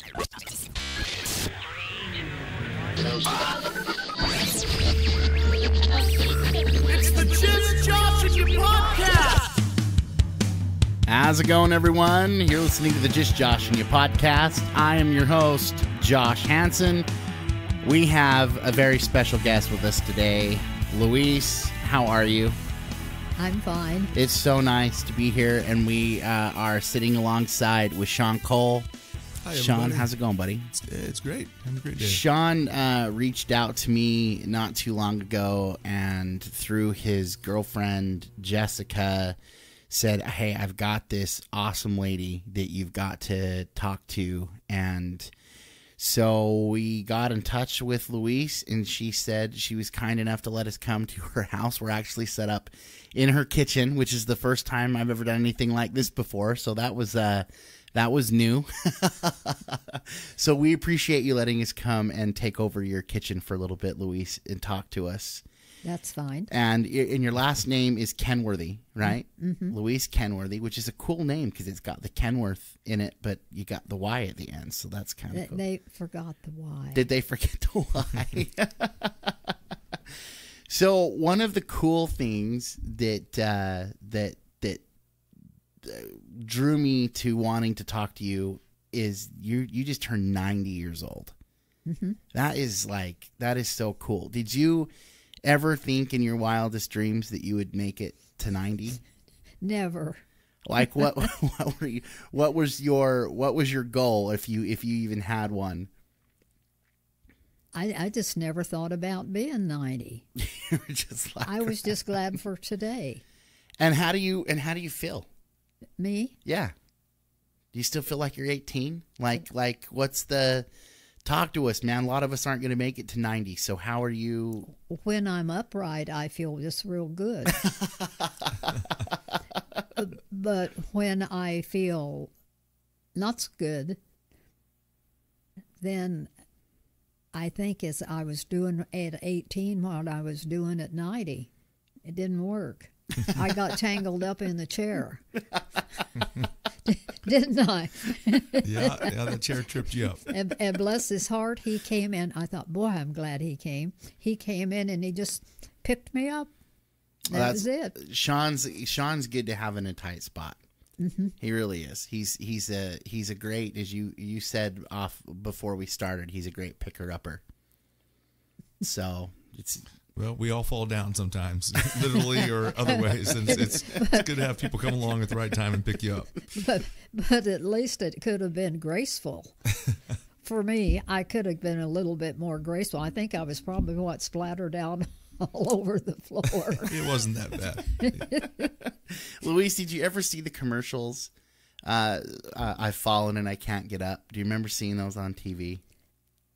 It's the Just Josh and You podcast. How's it going, everyone? You're listening to the Just Josh and You podcast. I am your host, Josh Hansen. We have a very special guest with us today. Louise, how are you? I'm fine. It's so nice to be here, and we are sitting alongside with Shawn Cole. Hi, Shawn, everybody. how's it going, buddy? It's great. Having a great day. Shawn reached out to me not too long ago, and through his girlfriend, Jessica, said, hey, I've got this awesome lady that you've got to talk to. And so we got in touch with Louise, and she said she was kind enough to let us come to her house. We're actually set up in her kitchen, which is the first time I've ever done anything like this before. So that was new. So we appreciate you letting us come and take over your kitchen for a little bit, Louise, and talk to us. That's fine. And your last name is Kenworthy, right? Mm-hmm. Louise Kenworthy, which is a cool name because it's got the Kenworth in it, but you got the Y at the end, so that's kind of cool. They forgot the Y. Did they forget the Y? So one of the cool things that drew me to wanting to talk to you is you just turned 90 years old. Mm-hmm. That is so cool. Did you ever think in your wildest dreams that you would make it to 90? Never. Like what was your goal if you even had one? I just never thought about being 90. You were just like I was just glad for today. And how do you feel? Me? Yeah. Do you still feel like you're 18? Like what's the talk to us, man? A lot of us aren't going to make it to 90. So how are you? When I'm upright, I feel just real good. But when I feel not so good, then I think as I was doing at 18 what I was doing at 90. It didn't work. I got tangled up in the chair. Didn't I? Yeah, the chair tripped you up. And bless his heart, he came in. I thought, boy, I'm glad he came. He came in and he just picked me up. That was it. Shawn's good to have in a tight spot. Mm-hmm. He really is. He's a great, as you said off before we started, he's a great picker upper. So it's. Well, we all fall down sometimes, literally or other ways. And it's good to have people come along at the right time and pick you up. But at least it could have been graceful. For me, I could have been a little bit more graceful. I think I was probably splattered out all over the floor. It wasn't that bad. Louise, did you ever see the commercials? I've fallen and I can't get up. Do you remember seeing those on TV?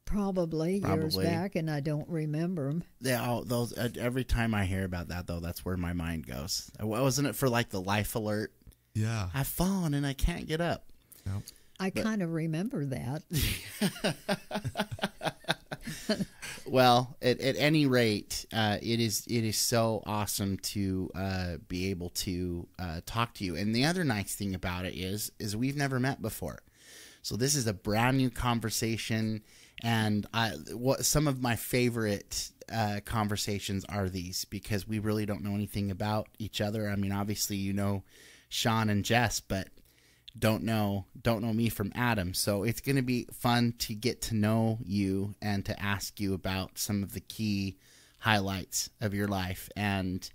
Probably years back, and I don't remember them. Yeah, those. Every time I hear about that, though, that's where my mind goes. Wasn't it for like the life alert? Yeah. I've fallen and I can't get up. Yep. I kind of remember that. Well, at any rate, it is so awesome to be able to talk to you. And the other nice thing about it is we've never met before, so this is a brand new conversation. And some of my favorite conversations are these because we really don't know anything about each other. I mean, obviously, you know Shawn and Jess, but don't know me from Adam. So it's going to be fun to get to know you and to ask you about some of the key highlights of your life. And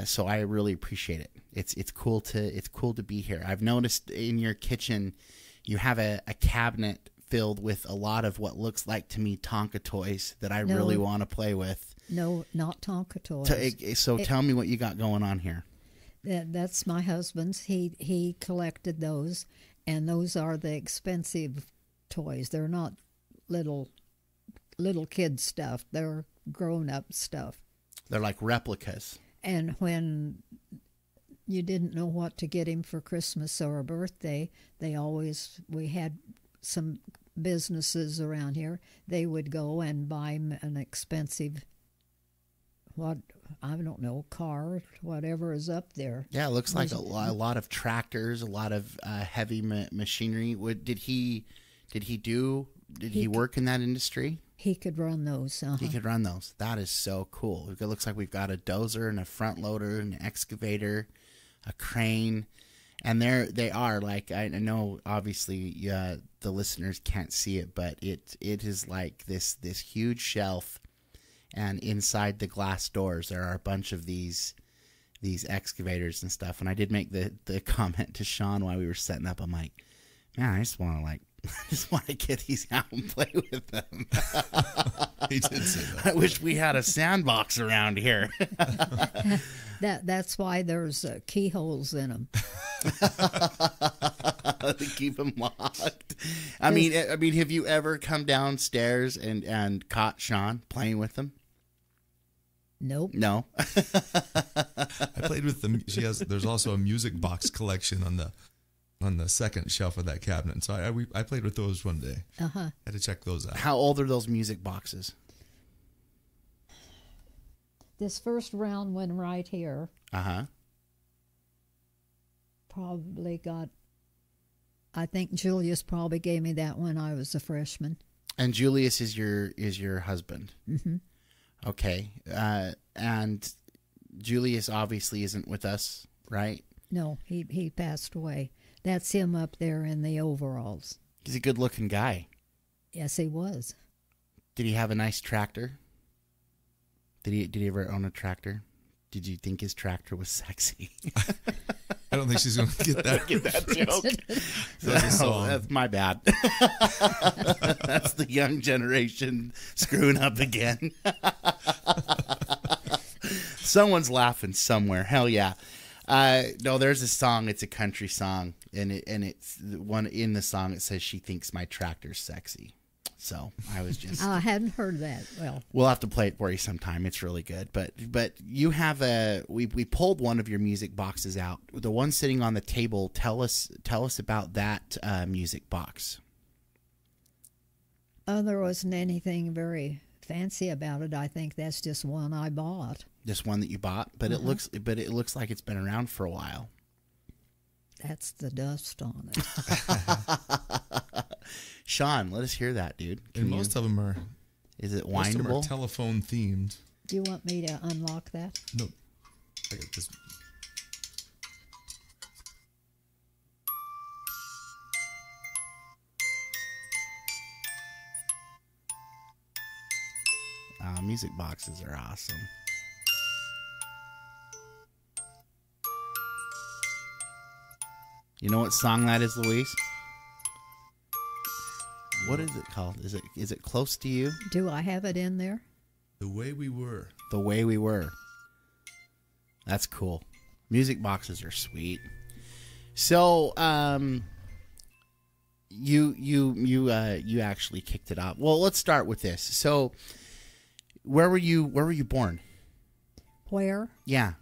so I really appreciate it. It's cool to be here. I've noticed in your kitchen you have a cabinet filled with a lot of what looks like to me Tonka toys that I really want to play with. No, not Tonka toys. So tell me what you got going on here. That's my husband's. He collected those, and those are the expensive toys. They're not little kid stuff. They're grown-up stuff. They're like replicas. And when you didn't know what to get him for Christmas or a birthday, we had some businesses around here. They would go and buy him an expensive, I don't know, car, whatever is up there. Yeah, it looks like a lot of tractors, a lot of heavy machinery. Did he Did he work in that industry? He could run those. He could run those. That is so cool. It looks like we've got a dozer and a front loader and an excavator, a crane. And they are, like, I know obviously the listeners can't see it, but it is like this huge shelf, and inside the glass doors there are a bunch of these excavators and stuff. And I did make the comment to Shawn while we were setting up. I'm like, man, I just want to get these out and play with them. He did say that. I wish we had a sandbox around here. That's why there's keyholes in them. To keep them locked. I mean, have you ever come downstairs and caught Shawn playing with them? Nope. No. I played with them. There's also a music box collection on the second shelf of that cabinet. So I played with those one day. Had to check those out. How old are those music boxes? This first round one right here probably got, I think Julius probably gave me that when I was a freshman. And Julius is your husband. Mm-hmm. Okay. And Julius obviously isn't with us, right? No, he passed away. That's him up there in the overalls. He's a good-looking guy. Yes, he was. Did he have a nice tractor? Did he ever own a tractor? Did you think his tractor was sexy? I don't think she's going to get that. Get that joke? That's a song. That's my bad. That's the young generation screwing up again. Someone's laughing somewhere. Hell yeah. No, there's a song. It's a country song, and it's one in the song. It says she thinks my tractor's sexy. So I was just. I hadn't heard that. Well, we'll have to play it for you sometime. It's really good. But you have we pulled one of your music boxes out. The one sitting on the table. Tell us about that music box. There wasn't anything very fancy about it. I think that's just one I bought. This one that you bought, but it looks like it's been around for a while. That's the dust on it. Shawn, let us hear that, dude. And most of them are. Is it Most of them are windable? telephone themed. Do you want me to unlock that? No, I got this. Music boxes are awesome. You know what song that is, Louise? What is it called? Is it Close to You? Do I have it in there? The Way We Were. The Way We Were. That's cool. Music boxes are sweet. So, you actually kicked it off. Well, let's start with this. So, where were you born? Where? Yeah.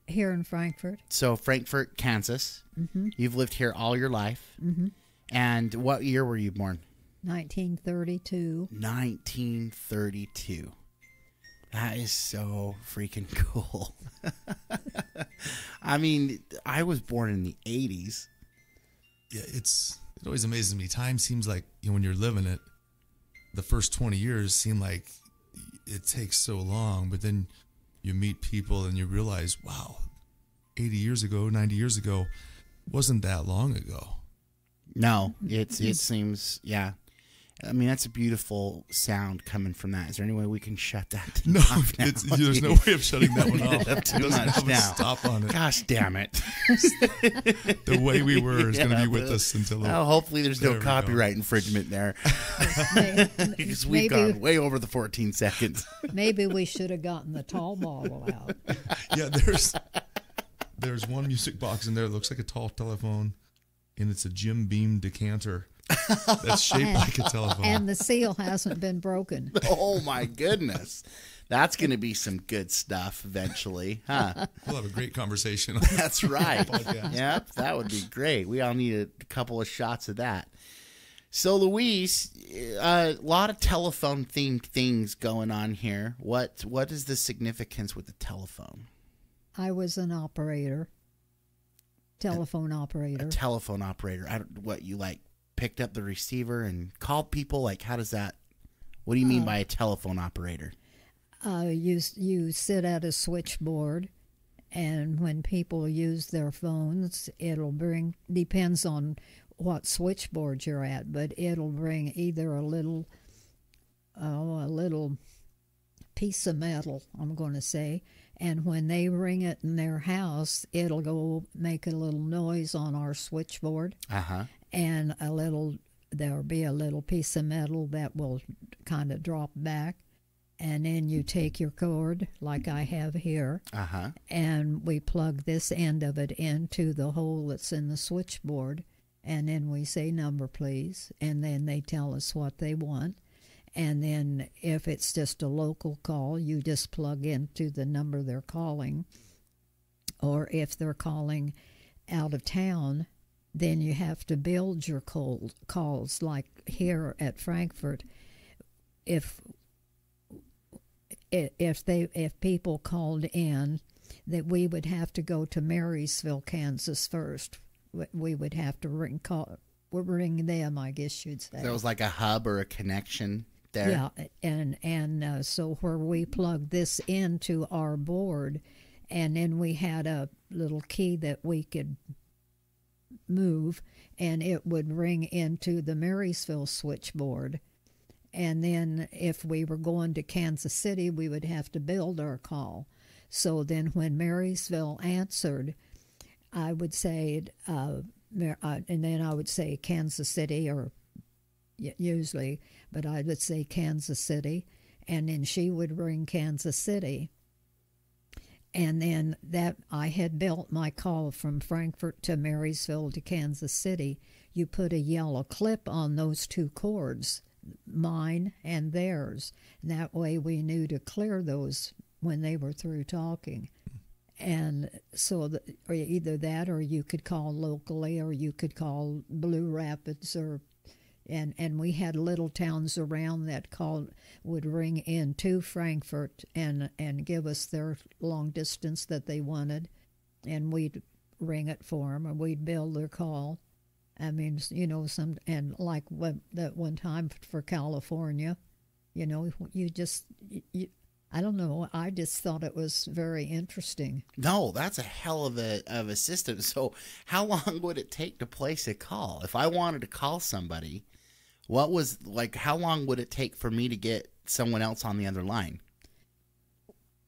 Here in Frankfurt. So, Frankfurt, Kansas. Mm-hmm. You've lived here all your life. Mm-hmm. And what year were you born? 1932. 1932. That is so freaking cool. I mean, I was born in the 80s. Yeah, it always amazes me. Time seems like, when you're living it, the first 20 years seem like it takes so long, but then you meet people and you realize, wow, 80 years ago, 90 years ago, wasn't that long ago. No, it seems, yeah. I mean, that's a beautiful sound coming from that. Is there any way we can shut that thing off now? There's no way of shutting that one off. It doesn't have a stop on it. Gosh damn it. The Way We Were is going to be with us until... Well, hopefully there's no copyright infringement there. Because we've gone way over the 14 seconds. Maybe we should have gotten the tall bottle out. Yeah, there's one music box in there that looks like a tall telephone, and it's a Jim Beam decanter. That's shaped like a telephone. And the seal hasn't been broken. Oh, my goodness. That's going to be some good stuff eventually, huh? We'll have a great conversation. That's right. Yep, that would be great. We all need a couple of shots of that. So, Louise, a lot of telephone-themed things going on here. What is the significance with the telephone? I was an operator. Telephone operator. A telephone operator. What, you like picked up the receiver and called people? Like, how does that? What do you mean by a telephone operator? You sit at a switchboard, and when people use their phones, it'll bring, depends on what switchboard you're at, but it'll bring either a little piece of metal, I'm going to say, and when they ring it in their house, it'll go make a little noise on our switchboard, and there'll be a little piece of metal that will kind of drop back, and then you take your cord, like I have here, and we plug this end of it into the hole that's in the switchboard, and then we say, number please, and then they tell us what they want. And then if it's just a local call, you just plug into the number they're calling. Or if they're calling out of town, then you have to build your calls. Like here at Frankfurt, if people called in, that we would have to go to Marysville, Kansas first. We would have to ring them, I guess you'd say. There was like a hub or a connection there. Yeah, and so where we plugged this into our board, and then we had a little key that we could move, and it would ring into the Marysville switchboard. And then if we were going to Kansas City, we would have to build our call. So then when Marysville answered, I would say, and then I would say Kansas City, or usually, but I would say Kansas City, and then she would ring Kansas City. And then that I had built my call from Frankfurt to Marysville to Kansas City. You put a yellow clip on those two cords, mine and theirs. And that way we knew to clear those when they were through talking. And so or either that, or you could call locally, or you could call Blue Rapids, and we had little towns around that would ring in to Frankfurt and give us their long distance that they wanted, and we'd ring it for them, or we'd build their call. I mean, and like that one time for California, I don't know. I just thought it was very interesting. No, that's a hell of a system. So how long would it take to place a call? If I wanted to call somebody, how long would it take for me to get someone else on the other line?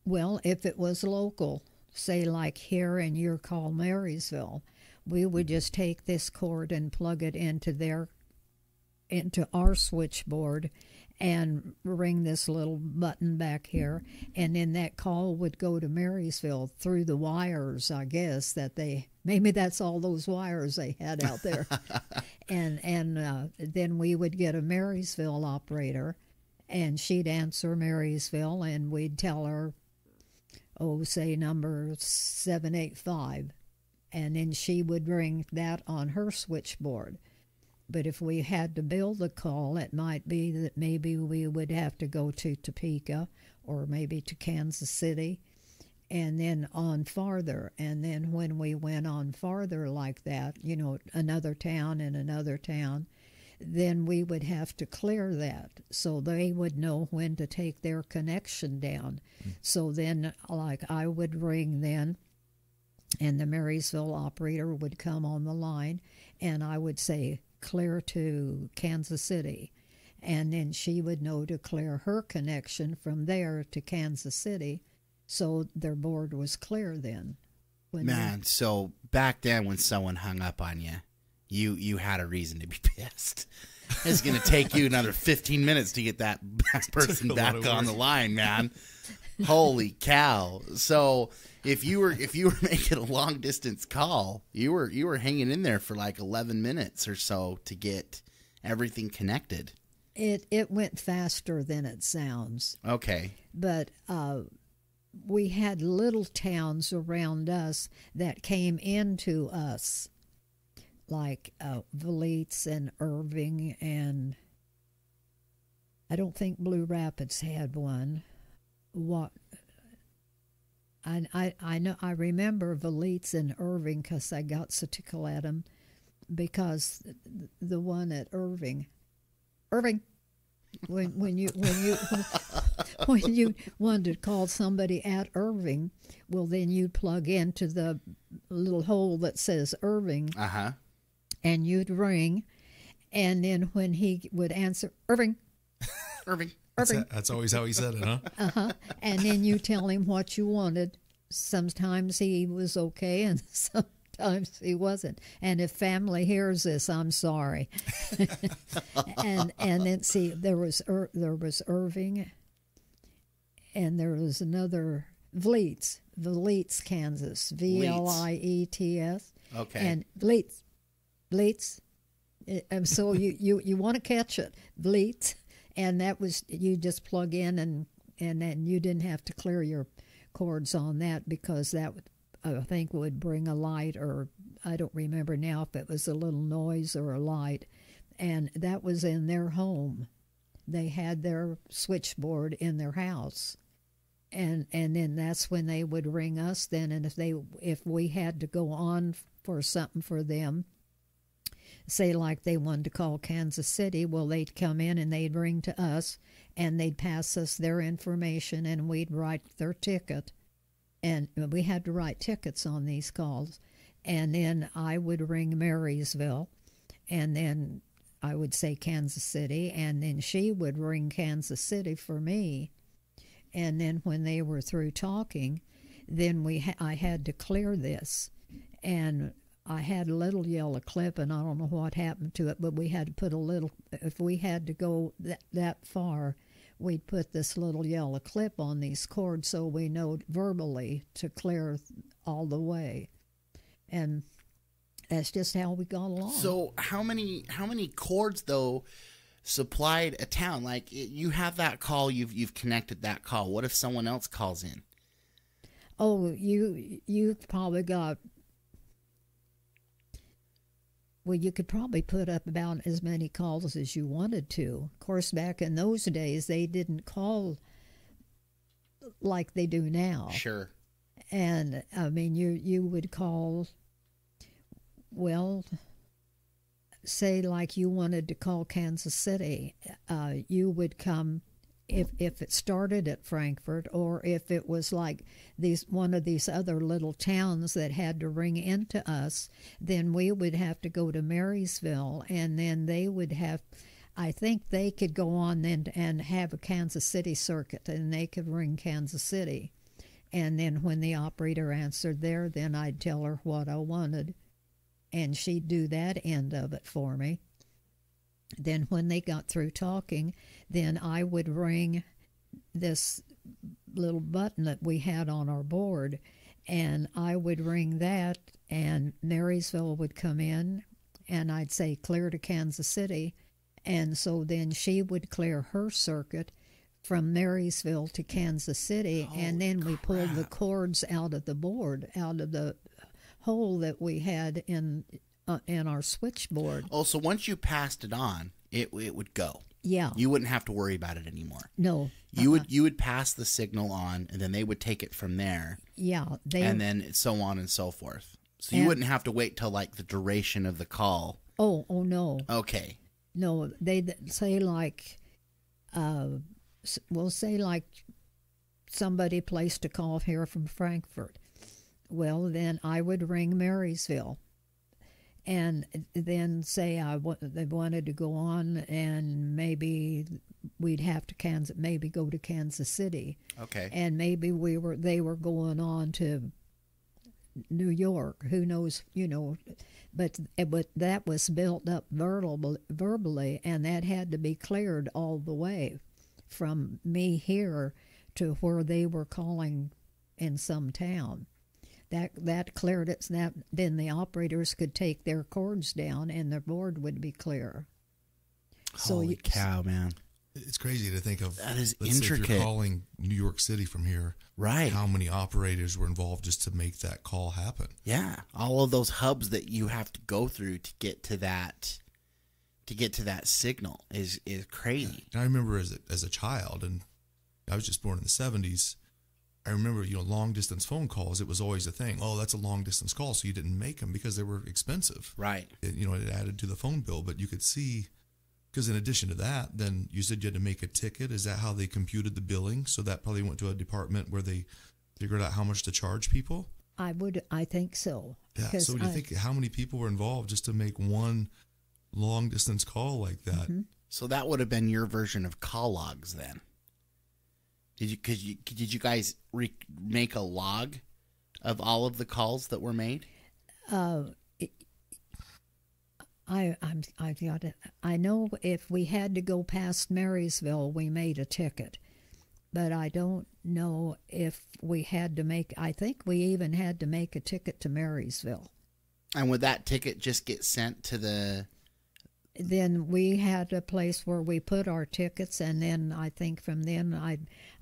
Well, if it was local, say like here in your call Marysville, we would just take this cord and plug it into our switchboard and ring this little button back here, and then that call would go to Marysville through the wires, I guess, maybe that's all those wires they had out there. and then we would get a Marysville operator, and she'd answer Marysville, and we'd tell her, say number 785, and then she would ring that on her switchboard. But if we had to build a call, it might be that maybe we would have to go to Topeka or maybe to Kansas City and then on farther. And then when we went on farther like that, another town and another town, then we would have to clear that so they would know when to take their connection down. So then, like, I would ring then, and the Marysville operator would come on the line, and I would say, clear to Kansas City, and then she would know to clear her connection from there to Kansas City, so their board was clear then. So back then when someone hung up on you had a reason to be pissed. It's going to take you another 15 minutes to get that person back on the line, man. Holy cow. So if you were making a long distance call, you were hanging in there for like 11 minutes or so to get everything connected. It went faster than it sounds. Okay. But we had little towns around us that came into us, like Vlietz and Irving, and I don't think Blue Rapids had one. I know I remember Vlietz and Irving because I got so tickled at them because the one at Irving, when you when you wanted to call somebody at Irving, well, then you'd plug into the little hole that says Irving, and you'd ring, and then when he would answer, Irving, Irving. That's always how he said it, huh? And then you tell him what you wanted. Sometimes he was okay, and sometimes he wasn't. And if family hears this, I'm sorry. and then see, there was Irving, and there was another Vliets, Kansas, Vliets. Okay. And Vliets. So you want to catch it, Vliets. And that was, you just plug in, and then you didn't have to clear your cords on that, because that would, I think, would bring a light, or I don't remember now if it was a little noise or a light. And that was in their home. They had their switchboard in their house. And then that's when they would ring us then, and if we had to go on for something for them, say like they wanted to call Kansas City, well, they'd come in and they'd ring to us, and they'd pass us their information, and we'd write their ticket. And we had to write tickets on these calls. And then I would ring Marysville, and then I would say Kansas City, and then she would ring Kansas City for me. And then when they were through talking, then I had to clear this. And I had a little yellow clip, and I don't know what happened to it, but we had to put a little, if we had to go that far, we'd put this little yellow clip on these cords so we know verbally to clear all the way. And that's just how we got along. So how many cords, though, supplied a town? Like, you have that call, you've connected that call. What if someone else calls in? Oh, you probably got... Well, you could probably put up about as many calls as you wanted to. Of course, back in those days, they didn't call like they do now. Sure. And, I mean, you would call, well, say like you wanted to call Kansas City. You would come, if it started at Frankfort, or if it was like one of these other little towns that had to ring into us, then we would have to go to Marysville, and then they would have, I think they could go on then and have a Kansas City circuit, and they could ring Kansas City. And then when the operator answered there, then I'd tell her what I wanted, and she'd do that end of it for me. Then when they got through talking, then I would ring this little button that we had on our board, and I would ring that, and Marysville would come in, and I'd say clear to Kansas City, and so then she would clear her circuit from Marysville to Kansas City. Holy and then we pulled the crap. cords out of the board, out of the hole that we had in our switchboard. Oh, so once you passed it on, it would go. Yeah. You wouldn't have to worry about it anymore. No. You would pass the signal on, and then they would take it from there, Yeah. and then so on and so forth. So you wouldn't have to wait till like the duration of the call. Oh no. Okay. No, they'd say like, we'll say like somebody placed a call here from Frankfurt. Well, then I would ring Marysville, and then say they wanted to go on, and maybe we'd have to go to Kansas City. Okay. And maybe they were going on to New York. Who knows? But that was built up verbally, and that had to be cleared all the way from me here to where they were calling in some town. That cleared it. Then the operators could take their cords down, and their board would be clear. Holy cow, man! It's crazy to think of. That is let's intricate. Say if you're calling New York City from here, Right. How many operators were involved just to make that call happen? Yeah, all of those hubs that you have to go through to get to that signal is crazy. And I remember as a child, and I was just born in the 70s, I remember, long distance phone calls, it was always a thing. Oh, that's a long distance call. So you didn't make them because they were expensive. Right. It added to the phone bill, but you could see, because in addition to that, then you said you had to make a ticket. Is that how they computed the billing? So that probably went to a department where they figured out how much to charge people? I think so. Yeah. So you think how many people were involved just to make one long distance call like that? Mm-hmm. So that would have been your version of call logs then. Did you guys make a log of all of the calls that were made? I got it. I know if we had to go past Marysville, we made a ticket, but I don't know if we had to make. I think we even had to make a ticket to Marysville. And would that ticket just get sent to the? Then we had a place where we put our tickets, and then I think from then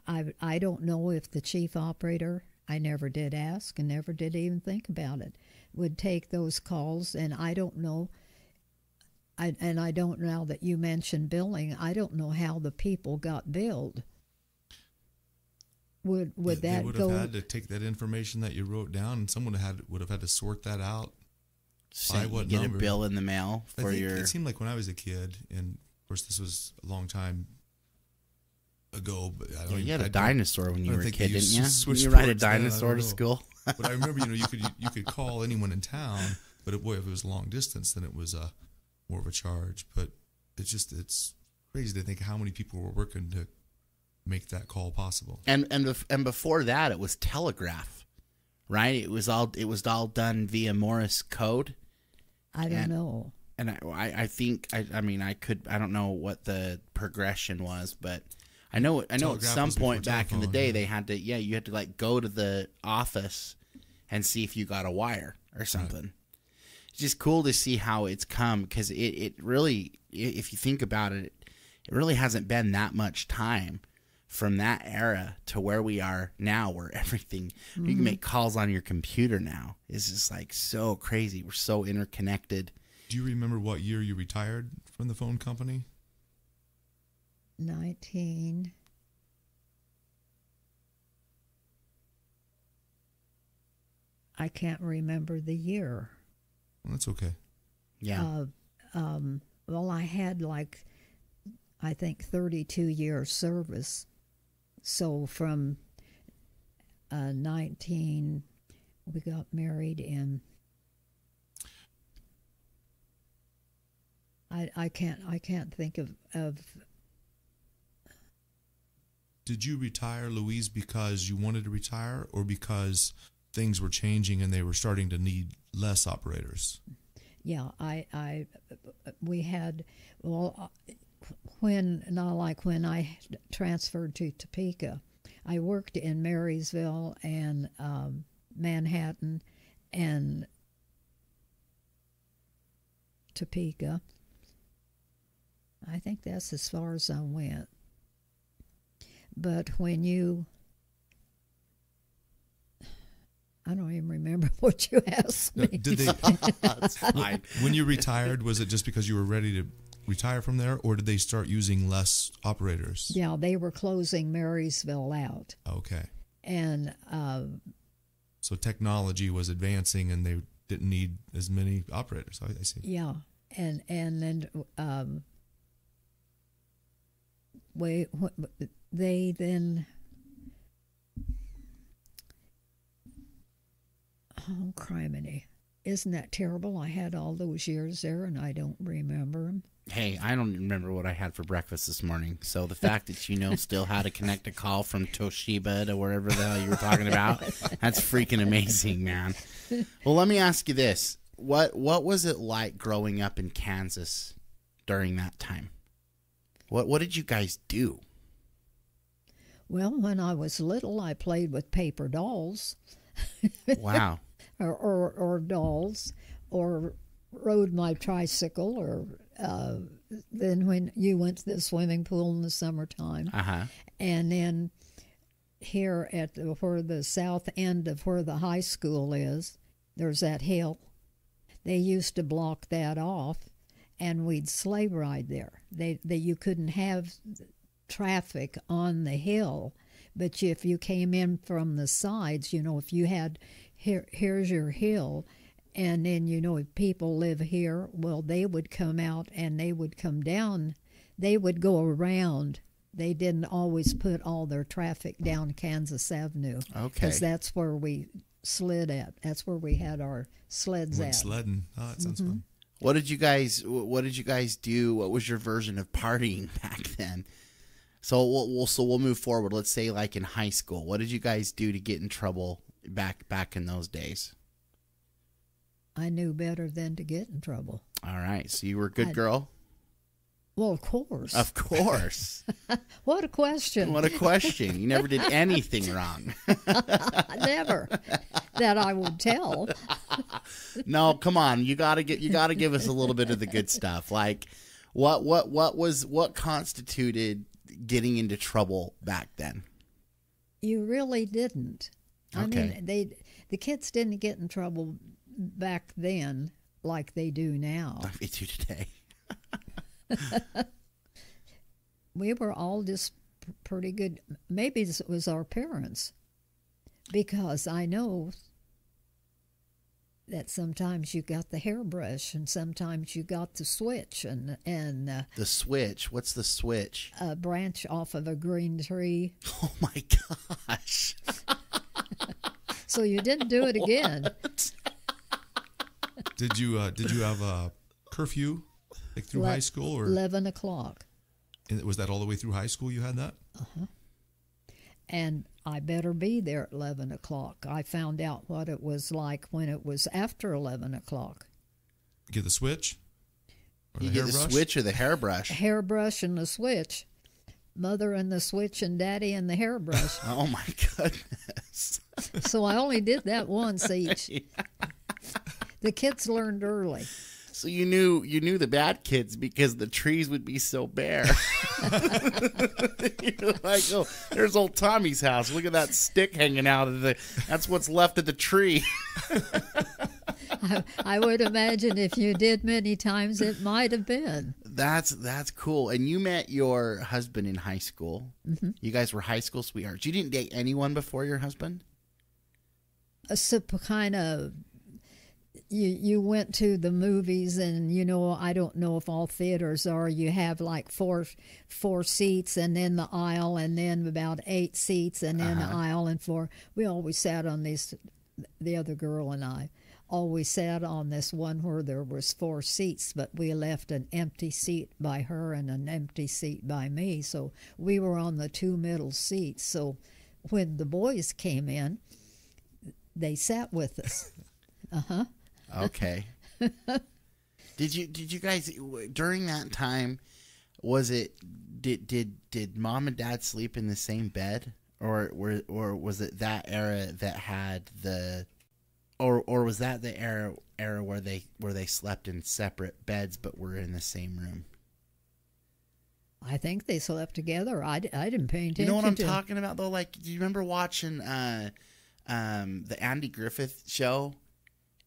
I don't know if the chief operator, I never did ask and never did even think about it, would take those calls, and I don't know. I don't, now that you mentioned billing, I don't know how the people got billed. Would that they would go? have had to take that information that you wrote down, and someone would have had to sort that out. By what get number? a bill in the mail for your. It seemed like when I was a kid, and of course this was a long time ago, but you had a dinosaur when you were a kid, didn't you? Switch You ride a boards, dinosaur I to don't know. school. But I remember, you could call anyone in town, but if it was long distance, then it was more of a charge. But it's crazy to think how many people were working to make that call possible. And before that, it was telegraph, right? It was all done via Morse code. I don't know. And I think I don't know what the progression was, but I know at Telegraph some was before point back in the telephone, day yeah. you had to like go to the office and see if you got a wire or something. Right. It's just cool to see how it's come, because it really, if you think about it, it really hasn't been that much time from that era to where we are now, where everything, you can make calls on your computer now. It's just like so crazy. We're so interconnected. Do you remember what year you retired from the phone company? 19. I can't remember the year. Well, that's okay. Yeah. Well, I had I think 32 years service. So from 19, we got married in. I can't think of. Did you retire, Louise, because you wanted to retire, or because things were changing and they were starting to need less operators? Yeah, we had, well, when I transferred to Topeka, I worked in Marysville and Manhattan and Topeka. I think that's as far as I went. But when I don't even remember what you asked me. Did they? That's fine. When you retired, was it just because you were ready to retire from there, or did they start using less operators? Yeah, they were closing Marysville out. Okay. And so technology was advancing, and they didn't need as many operators. I see. yeah, and then they then. Oh, criminy. Isn't that terrible? I had all those years there and I don't remember them. Hey, I don't remember what I had for breakfast this morning. So the fact that you know still how to connect a call from Toshiba to wherever the hell you were talking about, that's freaking amazing, man. Well, let me ask you this. What was it like growing up in Kansas during that time? What did you guys do? Well, when I was little, I played with paper dolls. Wow. or dolls, or rode my tricycle, or then when you went to the swimming pool in the summertime. Uh-huh. And then here at where the south end of where the high school is, there's that hill. They used to block that off, and we'd sleigh ride there. You couldn't have traffic on the hill, But if you came in from the sides, if you had, here's your hill, and then, if people live here, well, they would come out and they would come down. They would go around. They didn't always put all their traffic down Kansas Avenue. Okay. Because that's where we slid at. That's where we had our sleds Went at. sledding. Oh, that sounds fun. What did you guys do? What was your version of partying back then? So we'll move forward. Let's say like in high school. What did you guys do to get in trouble back in those days? I knew better than to get in trouble. All right. So you were a good girl? Well, of course. Of course. What a question. What a question. You never did anything wrong. Never. That I would tell. No, come on. You gotta give us a little bit of the good stuff. Like what constituted getting into trouble back then? You really didn't. Okay. I mean, the kids didn't get in trouble back then like they do now. Like they do today. We were all just pretty good. Maybe it was our parents, because I know that sometimes you got the hairbrush and sometimes you got the switch and The switch. What's the switch? a branch off of a green tree. Oh my gosh. So you didn't do it again. Did you have a curfew like through high school, or 11 o'clock. and was that all the way through high school? You had that? And I better be there at 11 o'clock. I found out what it was like when it was after 11 o'clock. Get the switch? Or You the get the hairbrush? switch or the hairbrush? Hairbrush and the switch. Mother and the switch and Daddy and the hairbrush. Oh my goodness. So I only did that once each. The kids learned early. So you knew the bad kids because the trees would be so bare. You're like, oh, there's old Tommy's house. Look at that stick hanging out of that's what's left of the tree. I would imagine if you did many times, it might have been. That's cool. And you met your husband in high school. Mm-hmm. You guys were high school sweethearts. You didn't date anyone before your husband? So kind of. You went to the movies, and I don't know if all theaters are. You have like four seats, and then the aisle, and then about 8 seats, and then the aisle, and 4. We always sat on these. The other girl and I always sat on this one where there was 4 seats, but we left an empty seat by her and an empty seat by me. So we were on the 2 middle seats. So when the boys came in, they sat with us. Okay. Did you guys during that time? Did mom and dad sleep in the same bed, or was it that era that had or was that the era where they slept in separate beds but were in the same room? I think they slept together. I didn't pay attention. You know what I'm to talking about though? Like, do you remember watching the Andy Griffith show?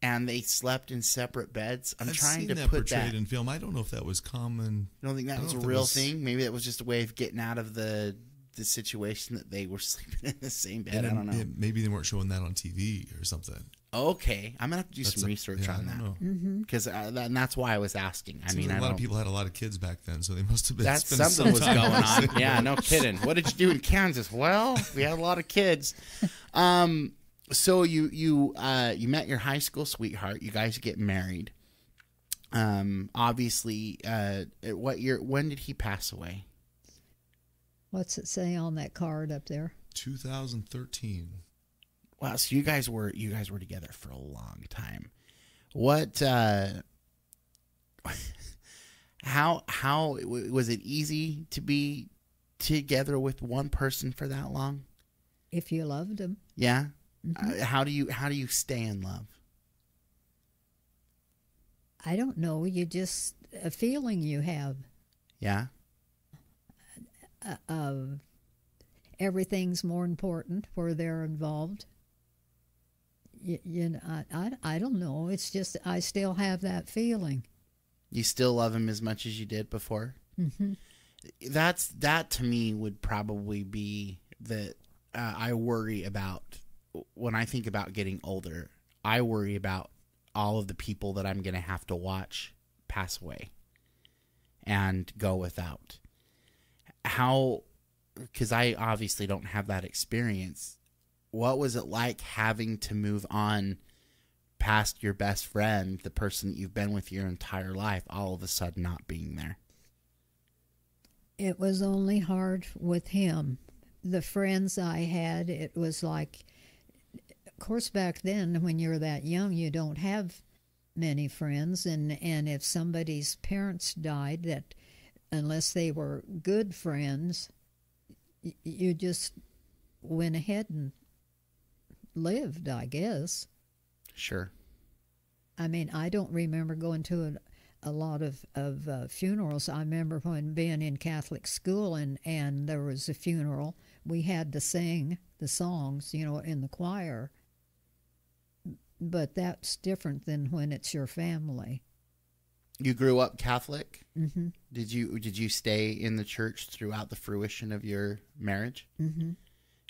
And they slept in separate beds. I'm I've trying seen to that put portrayed that in film. I don't know if that was common. You don't think that was a real thing? Maybe that was just a way of getting out of the situation that they were sleeping in the same bed. I don't know. Maybe they weren't showing that on TV or something. Okay, I'm gonna have to do some research on that because that's why I was asking. I mean, a lot of people had a lot of kids back then, so they must have been. That's spending something was some going time. on. Yeah, no kidding. What did you do in Kansas? Well, we had a lot of kids. So you met your high school sweetheart. You guys get married. Obviously, what year? When did he pass away? What's it say on that card up there? 2013. Wow. So you guys were together for a long time. What? How was it easy to be together with one person for that long? If you loved him. Yeah. How do you stay in love? I don't know. You just a feeling you have. Yeah. Everything's more important where they're involved. I don't know. It's just I still have that feeling. You still love him as much as you did before? Mm-hmm. That to me would probably be I worry about when I think about getting older. I worry about all of the people that I'm going to have to watch pass away and go without. How, because I obviously don't have that experience. What was it like having to move on past your best friend, the person that you've been with your entire life, all of a sudden not being there? It was only hard with him. The friends I had, it was like, of course, back then when you're that young, you don't have many friends. And if somebody's parents died, that unless they were good friends, you just went ahead and lived, I guess. Sure. I mean, I don't remember going to a lot of funerals. I remember when being in Catholic school and there was a funeral, we had to sing the songs, in the choir. But that's different than when it's your family. You grew up Catholic? Mm-hmm. Did you stay in the church throughout the fruition of your marriage? Mm-hmm.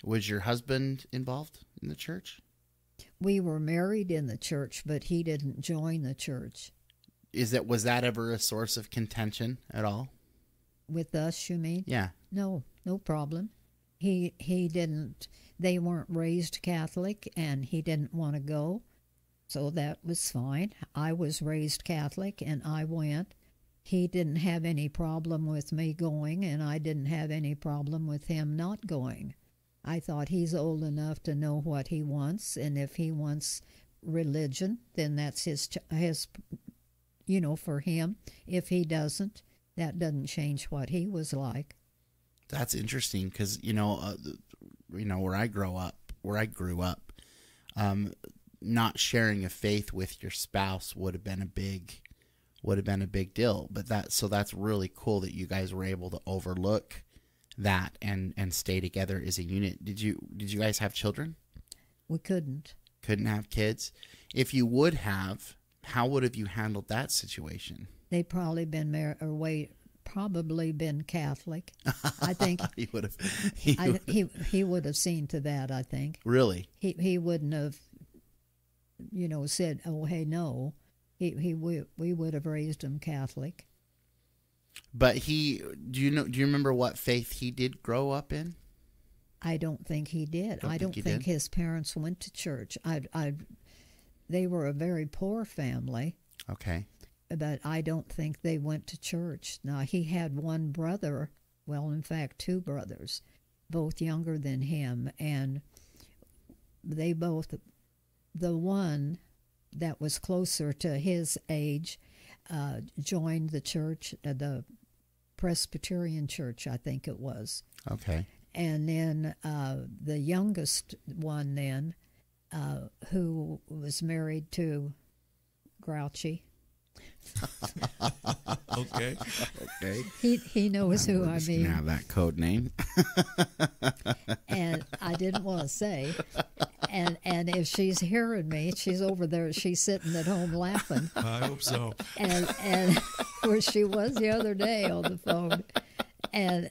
Was your husband involved in the church? We were married in the church, but he didn't join the church. Was that ever a source of contention at all? With us, you mean? Yeah. No problem. He didn't. They weren't raised Catholic, and he didn't want to go, so that was fine. I was raised Catholic, and I went. He didn't have any problem with me going, and I didn't have any problem with him not going. I thought he's old enough to know what he wants, and if he wants religion, then that's his for him. If he doesn't, that doesn't change what he was like. That's interesting because where I grew up, not sharing a faith with your spouse would have been a big deal. But that's really cool that you guys were able to overlook that and stay together as a unit. Did you guys have children? We couldn't have kids. If you would have, how would have you handled that situation? They probably been probably been Catholic. I think he would have. He would have seen to that. I think. Really? He wouldn't have, said, "Oh, hey, no." We would have raised him Catholic. But do you remember what faith he did grow up in? I don't think he did. I don't think his parents went to church. They were a very poor family. Okay. But I don't think they went to church. Now, he had one brother, well, in fact, two brothers, both younger than him, and they both, the one that was closer to his age, joined the church, the Presbyterian church, I think it was. Okay. And then the youngest one then, who was married to Grouchy. Okay. He knows who I mean. Now that code name. And I didn't want to say. And if she's hearing me, she's over there. She's sitting at home laughing. I hope so. And where she was the other day on the phone. And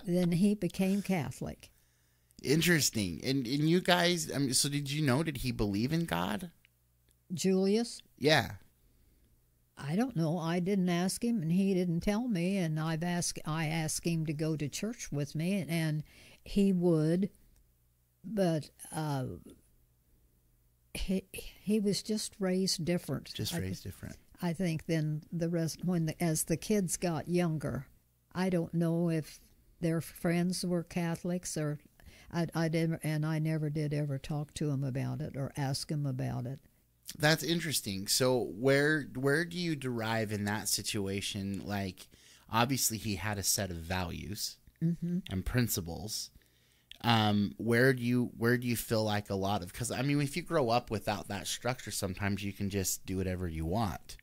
then he became Catholic. Interesting. And you guys, so did he believe in God? Julius? Yeah. I don't know. I didn't ask him, and he didn't tell me. And I asked him to go to church with me, and he would, but he was just raised different. I think than the rest. As the kids got younger, I don't know if their friends were Catholics or I didn't, and I never did ever talk to him about it or ask him about it. That's interesting. So where do you derive in that situation? Like, obviously he had a set of values and principles. Where do you feel like a lot of, because I mean, if you grow up without that structure, sometimes you can just do whatever you want.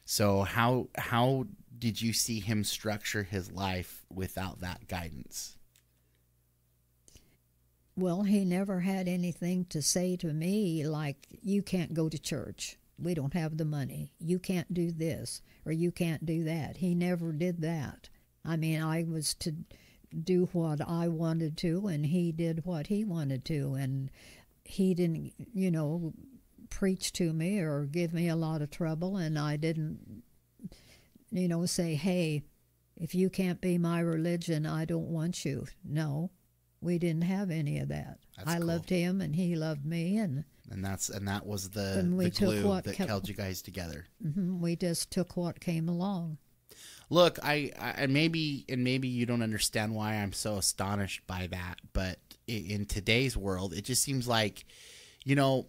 So how did you see him structure his life without that guidance? Well, he never had anything to say to me like, you can't go to church. We don't have the money. You can't do this or you can't do that. He never did that. I mean, I was to do what I wanted to, and he did what he wanted to, and he didn't, preach to me or give me a lot of trouble, and I didn't, say, hey, if you can't be my religion, I don't want you. No, we didn't have any of that. I loved him, and he loved me, and that was the we glue that held you guys together. We just took what came along. Look, I maybe you don't understand why I'm so astonished by that, but in today's world, it just seems like, we don't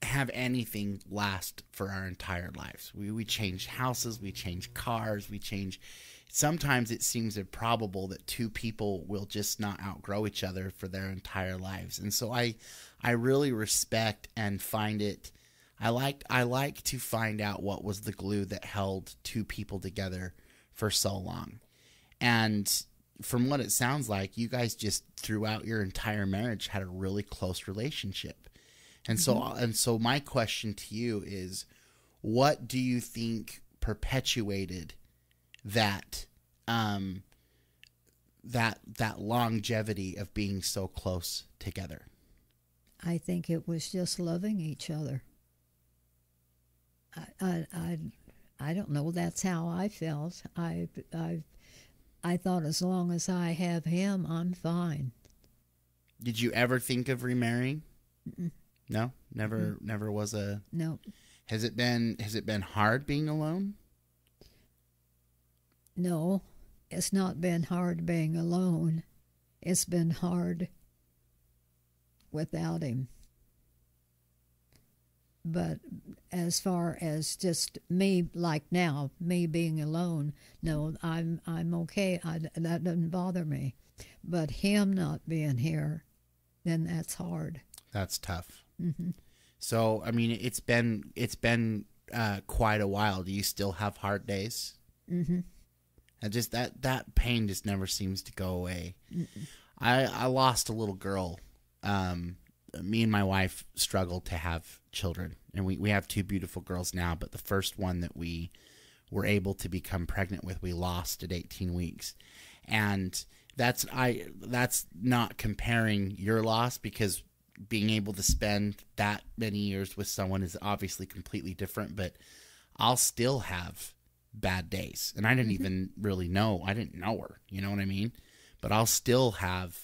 have anything last for our entire lives. We change houses, we change cars, sometimes it seems improbable that two people will just not outgrow each other for their entire lives. And so I really respect and find it, I like to find out what was the glue that held two people together for so long. And from what it sounds like, you guys just throughout your entire marriage had a really close relationship. And so my question to you is, what do you think perpetuated that that longevity of being so close together? I think it was just loving each other. I don't know. That's how I felt. I thought as long as I have him, I'm fine. Did you ever think of remarrying? Mm-mm. No, never was a. No. Has it been hard being alone? No, it's not been hard being alone. It's been hard without him. But as far as just me, like now, me being alone, no, I'm okay. That doesn't bother me. But him not being here, then that's hard. That's tough. Mm-hmm. So, I mean, it's been quite a while. Do you still have hard days? Mm-hmm. And just that pain just never seems to go away. Mm-mm. I lost a little girl. Me and my wife struggled to have children, and we have two beautiful girls now, but the first one that we were able to become pregnant with, we lost at 18 weeks. And that's not comparing your loss, because being able to spend that many years with someone is obviously completely different, but I'll still have bad days. And I didn't even really know. I didn't know her, you know what I mean? But I'll still have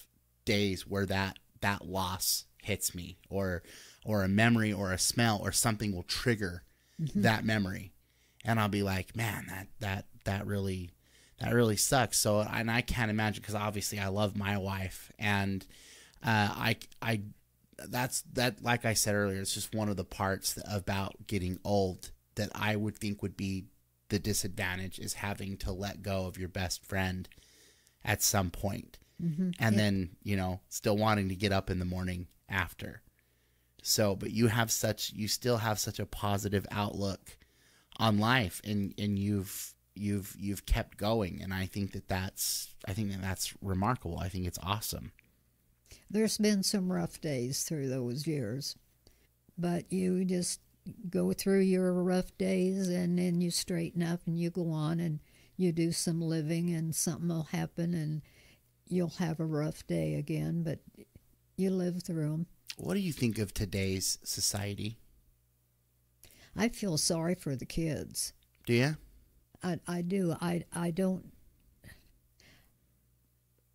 days where that loss hits me, or a memory or a smell or something will trigger that memory. And I'll be like, man, that really sucks. So, and I can't imagine, because obviously I love my wife, and that's like I said earlier, it's just one of the parts about getting old that I would think would be the disadvantage, is having to let go of your best friend at some point. Mm-hmm. And then, still wanting to get up in the morning after. So, but you still have such a positive outlook on life, and you've kept going. And I think that's remarkable. I think it's awesome. There's been some rough days through those years, but you just go through your rough days, and then you straighten up and you go on and you do some living, and something will happen and you'll have a rough day again, but you live through them. What do you think of today's society? I feel sorry for the kids. Do you? I do. I don't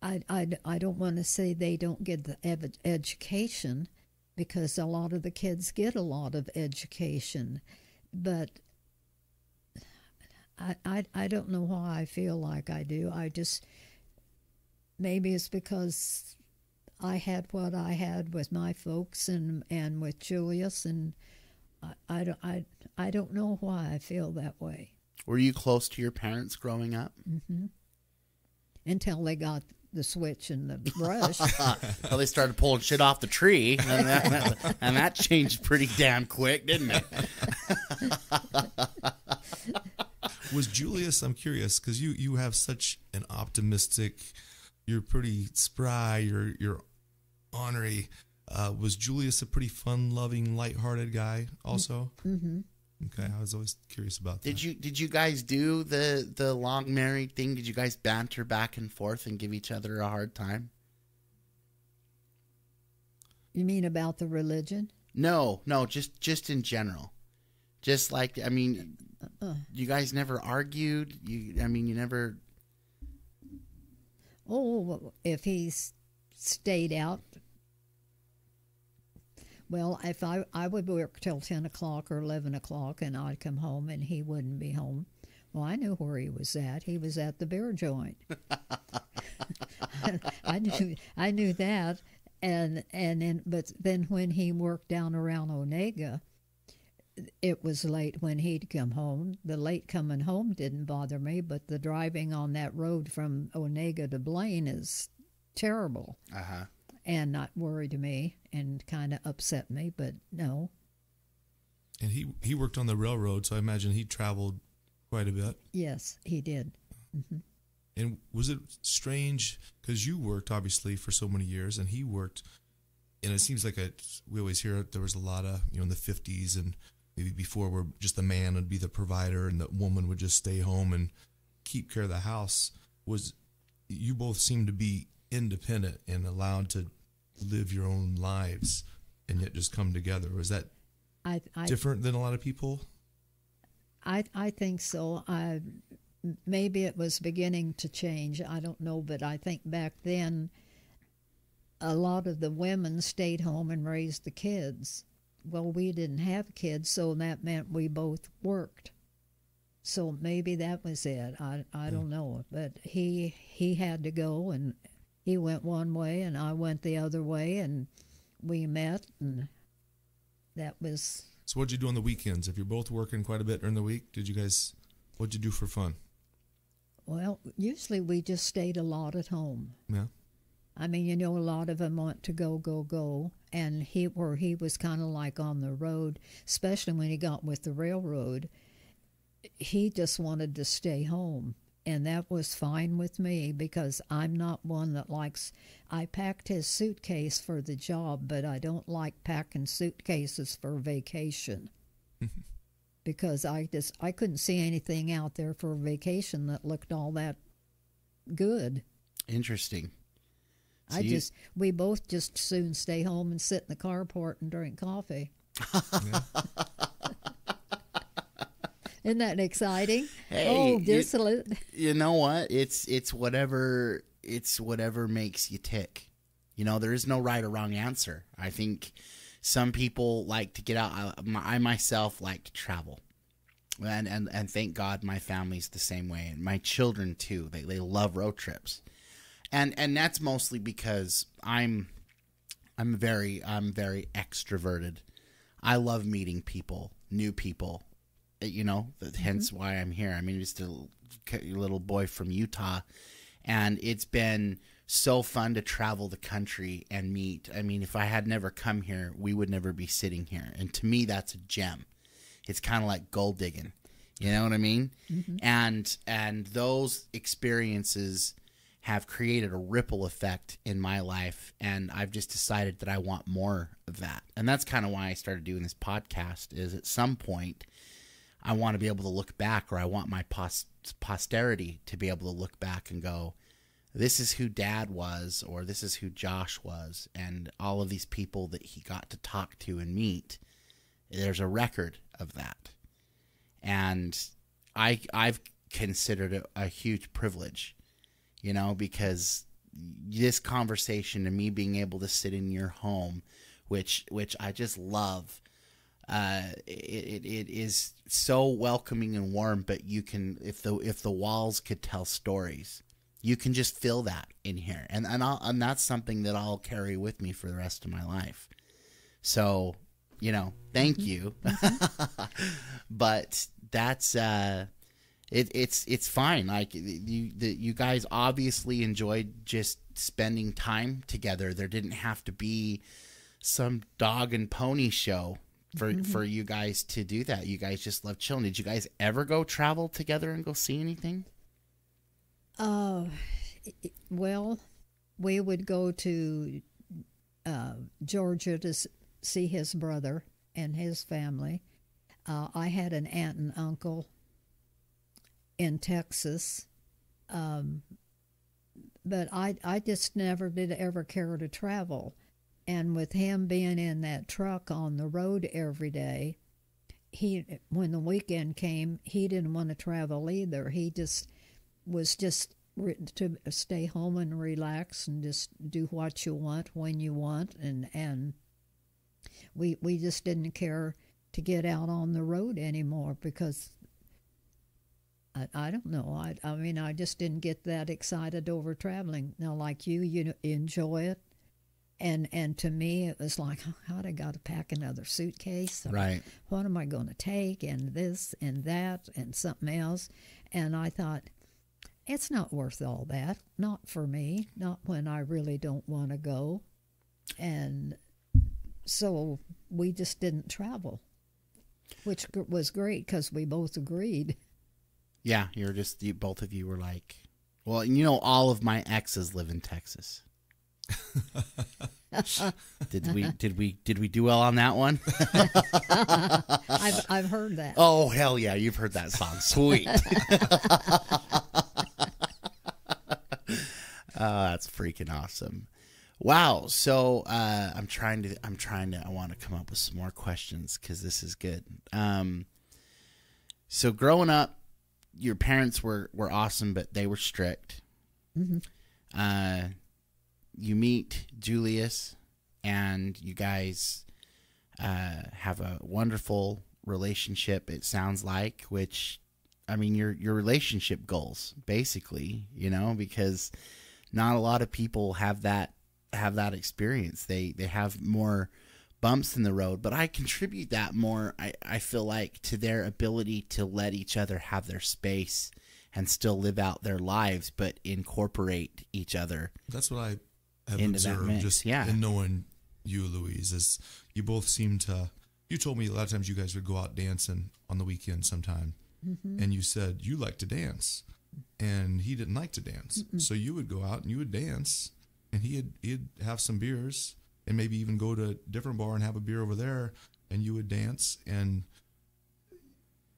want to say they don't get the education, because a lot of the kids get a lot of education, but I don't know why I feel like I do. Maybe it's because I had what I had with my folks and with Julius, and I don't know why I feel that way. Were you close to your parents growing up? Mm-hmm. Until they got the switch and the brush. Well, they started pulling shit off the tree, and that changed pretty damn quick, didn't it? Was Julius, I'm curious, because you have such an optimistic, you're pretty spry, you're ornery. Was Julius a pretty fun-loving, lighthearted guy also? Mm-hmm. Okay, I was always curious about that. Did you guys do the long married thing? Did you guys banter back and forth and give each other a hard time? You mean about the religion? No, just in general. Just like, I mean, you guys never argued. You never. Oh, if he's stayed out. Well, if I would work till 10 o'clock or 11 o'clock and I'd come home and he wouldn't be home. Well, I knew where he was at. He was at the beer joint. I knew that. But then when he worked down around Onega, it was late when he'd come home. The late coming home didn't bother me, but the driving on that road from Onega to Blaine is terrible. Uh-huh. And not worried me and kind of upset me, but no. And he worked on the railroad, so I imagine he traveled quite a bit. Yes, he did. Mm-hmm. And was it strange, because you worked, obviously, for so many years, and he worked, and it seems like we always hear there was a lot of, in the 50s and maybe before, where just the man would be the provider and the woman would just stay home and keep care of the house. You both seemed to be independent and allowed to live your own lives and yet just come together. Was that different than a lot of people? I think so. Maybe it was beginning to change. I don't know, but I think back then a lot of the women stayed home and raised the kids. Well, we didn't have kids, so that meant we both worked. So maybe that was it. I don't know. But he had to go, and he went one way and I went the other way, and we met, and that was... So what'd you do on the weekends? If you're both working quite a bit during the week, what'd you do for fun? Well, usually we just stayed a lot at home. Yeah. I mean, a lot of them want to go, and he was kind of like on the road, especially when he got with the railroad. He just wanted to stay home, and that was fine with me because I'm not one that likes... I packed his suitcase for the job, but I don't like packing suitcases for vacation. Because I couldn't see anything out there for a vacation that looked all that good. Interesting. So we both just soon stay home and sit in the carport and drink coffee. Isn't that exciting? Hey, desolate. You know what? It's whatever makes you tick. There is no right or wrong answer. I think some people like to get out. I myself like to travel. And thank God my family's the same way, and my children too. They love road trips. And that's mostly because I'm very extroverted. I love meeting people, new people. Hence why I'm here. I mean, just a little boy from Utah, and it's been so fun to travel the country and meet. I mean, if I had never come here, we would never be sitting here. And to me, that's a gem. It's kind of like gold digging. You know what I mean? Mm-hmm. And those experiences have created a ripple effect in my life, and I've just decided that I want more of that. And that's kind of why I started doing this podcast, is at some point I want to be able to look back, or I want my posterity to be able to look back and go, this is who Dad was, or this is who Josh was, and all of these people that he got to talk to and meet. There's a record of that. And I've considered it a huge privilege, because this conversation and me being able to sit in your home, which I just love, it is so welcoming and warm. But you can, if the walls could tell stories, you can just feel that in here, and that's something that I'll carry with me for the rest of my life. So, thank you. But that's it's fine. Like you guys obviously enjoyed just spending time together. There didn't have to be some dog and pony show for you guys to do that. You guys just love chilling. Did you guys ever go travel together and go see anything? Well, we would go to Georgia to see his brother and his family. I had an aunt and uncle in Texas, but I just never did ever care to travel. And with him being in that truck on the road every day, when the weekend came, he didn't want to travel either. He just was just to stay home and relax and just do what you want when you want, and we just didn't care to get out on the road anymore because I don't know. I mean, I just didn't get that excited over traveling. Now, like you enjoy it. And to me, it was like, God, I got to pack another suitcase. Right. What am I going to take? And this and that and something else. And I thought, it's not worth all that. Not for me. Not when I really don't want to go. And so we just didn't travel, which was great because we both agreed. Yeah, both of you were like, well, you know, all of my exes live in Texas. Did we do well on that one? I've heard that. Oh, hell yeah, you've heard that song. Sweet. That's freaking awesome. Wow. So I want to come up with some more questions because this is good. So growing up, your parents were awesome, but they were strict. Mm-hmm. You meet Julius, and you guys have a wonderful relationship, it sounds like, which, I mean, your relationship goals, basically, you know, because not a lot of people have that experience. They have more bumps in the road, but I contribute that more, I feel like, to their ability to let each other have their space and still live out their lives, but incorporate each other. That's what I have into that observed mix. just Yeah. in knowing you, Louise, is you both seem to, you told me a lot of times you guys would go out dancing on the weekend sometime, and you said you like to dance, and he didn't like to dance. So you would go out and you would dance, and he'd have some beers, and maybe even go to a different bar and have a beer over there, and you would dance. And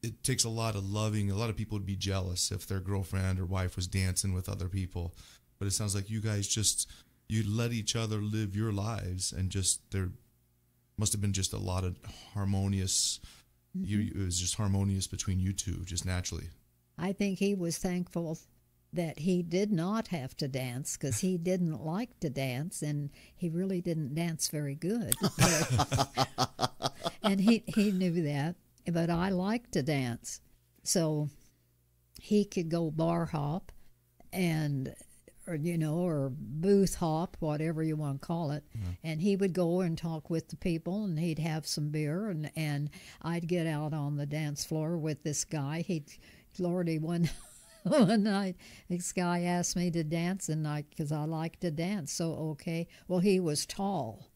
it takes a lot of loving. A lot of people would be jealous if their girlfriend or wife was dancing with other people, but it sounds like you guys just, you let each other live your lives, and just there must have been just a lot of harmonious. It was just harmonious between you two, just naturally. I think he was thankful that he did not have to dance because he didn't like to dance, and he really didn't dance very good. And he knew that, but I liked to dance, so he could go bar hop or booth hop, whatever you want to call it. And he would go and talk with the people, and he'd have some beer, and I'd get out on the dance floor with this guy. One night, this guy asked me to dance, and because I like to dance, so okay. Well, he was tall,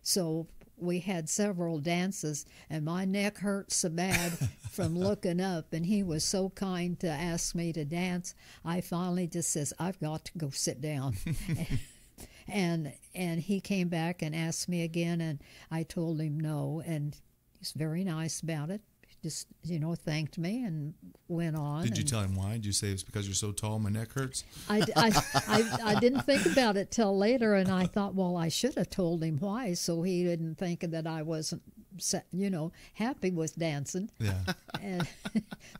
so we had several dances, and my neck hurt so bad from looking up, and he was so kind to ask me to dance. I finally just says, I've got to go sit down. and he came back and asked me again, and I told him no, and he's very nice about it. Just, thanked me and went on. Did you tell him why? Did you say it's because you're so tall, my neck hurts? I didn't think about it till later, and I thought, well, I should have told him why, so he didn't think that I wasn't, happy with dancing. Yeah.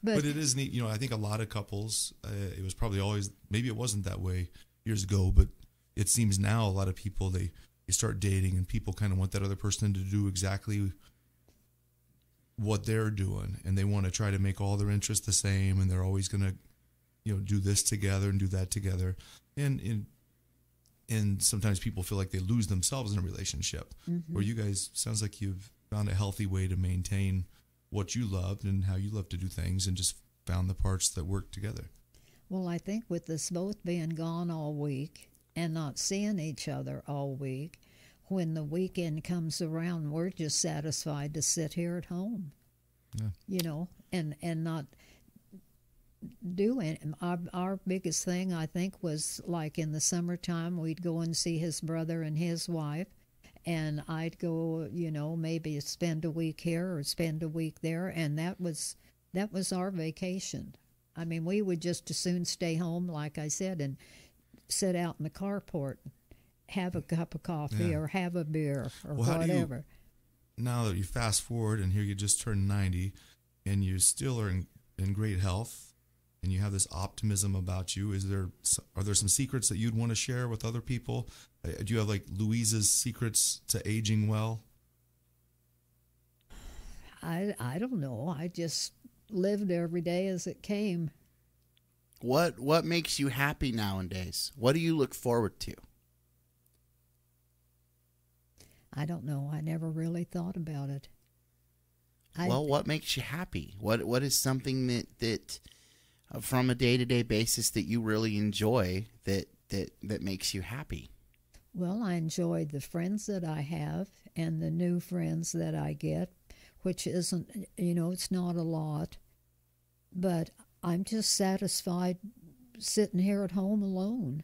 But it is neat. I think a lot of couples, it was probably always, maybe it wasn't that way years ago, but it seems now a lot of people, they start dating, and people kind of want that other person to do exactly what they're doing, and they want to try to make all their interests the same, and they're always going to do this together and do that together, and sometimes people feel like they lose themselves in a relationship. Where you guys, sounds like you've found a healthy way to maintain what you loved and how you love to do things, and just found the parts that work together. Well, I think with us both being gone all week and not seeing each other all week, when the weekend comes around, we're just satisfied to sit here at home, and not do it. Our biggest thing, I think, was like in the summertime, we'd go and see his brother and his wife, and I'd go, maybe spend a week here or spend a week there, and that was our vacation. I mean, we would just as soon stay home, like I said, and sit out in the carport, have a cup of coffee or have a beer or whatever. Now that you fast forward and here you just turned 90 and you still are in great health and you have this optimism about you, are there some secrets that you'd want to share with other people? Do you have like Louise's secrets to aging well? I don't know. I just lived every day as it came. What makes you happy nowadays? What do you look forward to? I don't know. I never really thought about it. What makes you happy? What is something that from a day-to-day basis that you really enjoy that makes you happy? Well, I enjoy the friends that I have and the new friends that I get, which isn't, it's not a lot. But I'm just satisfied sitting here at home alone.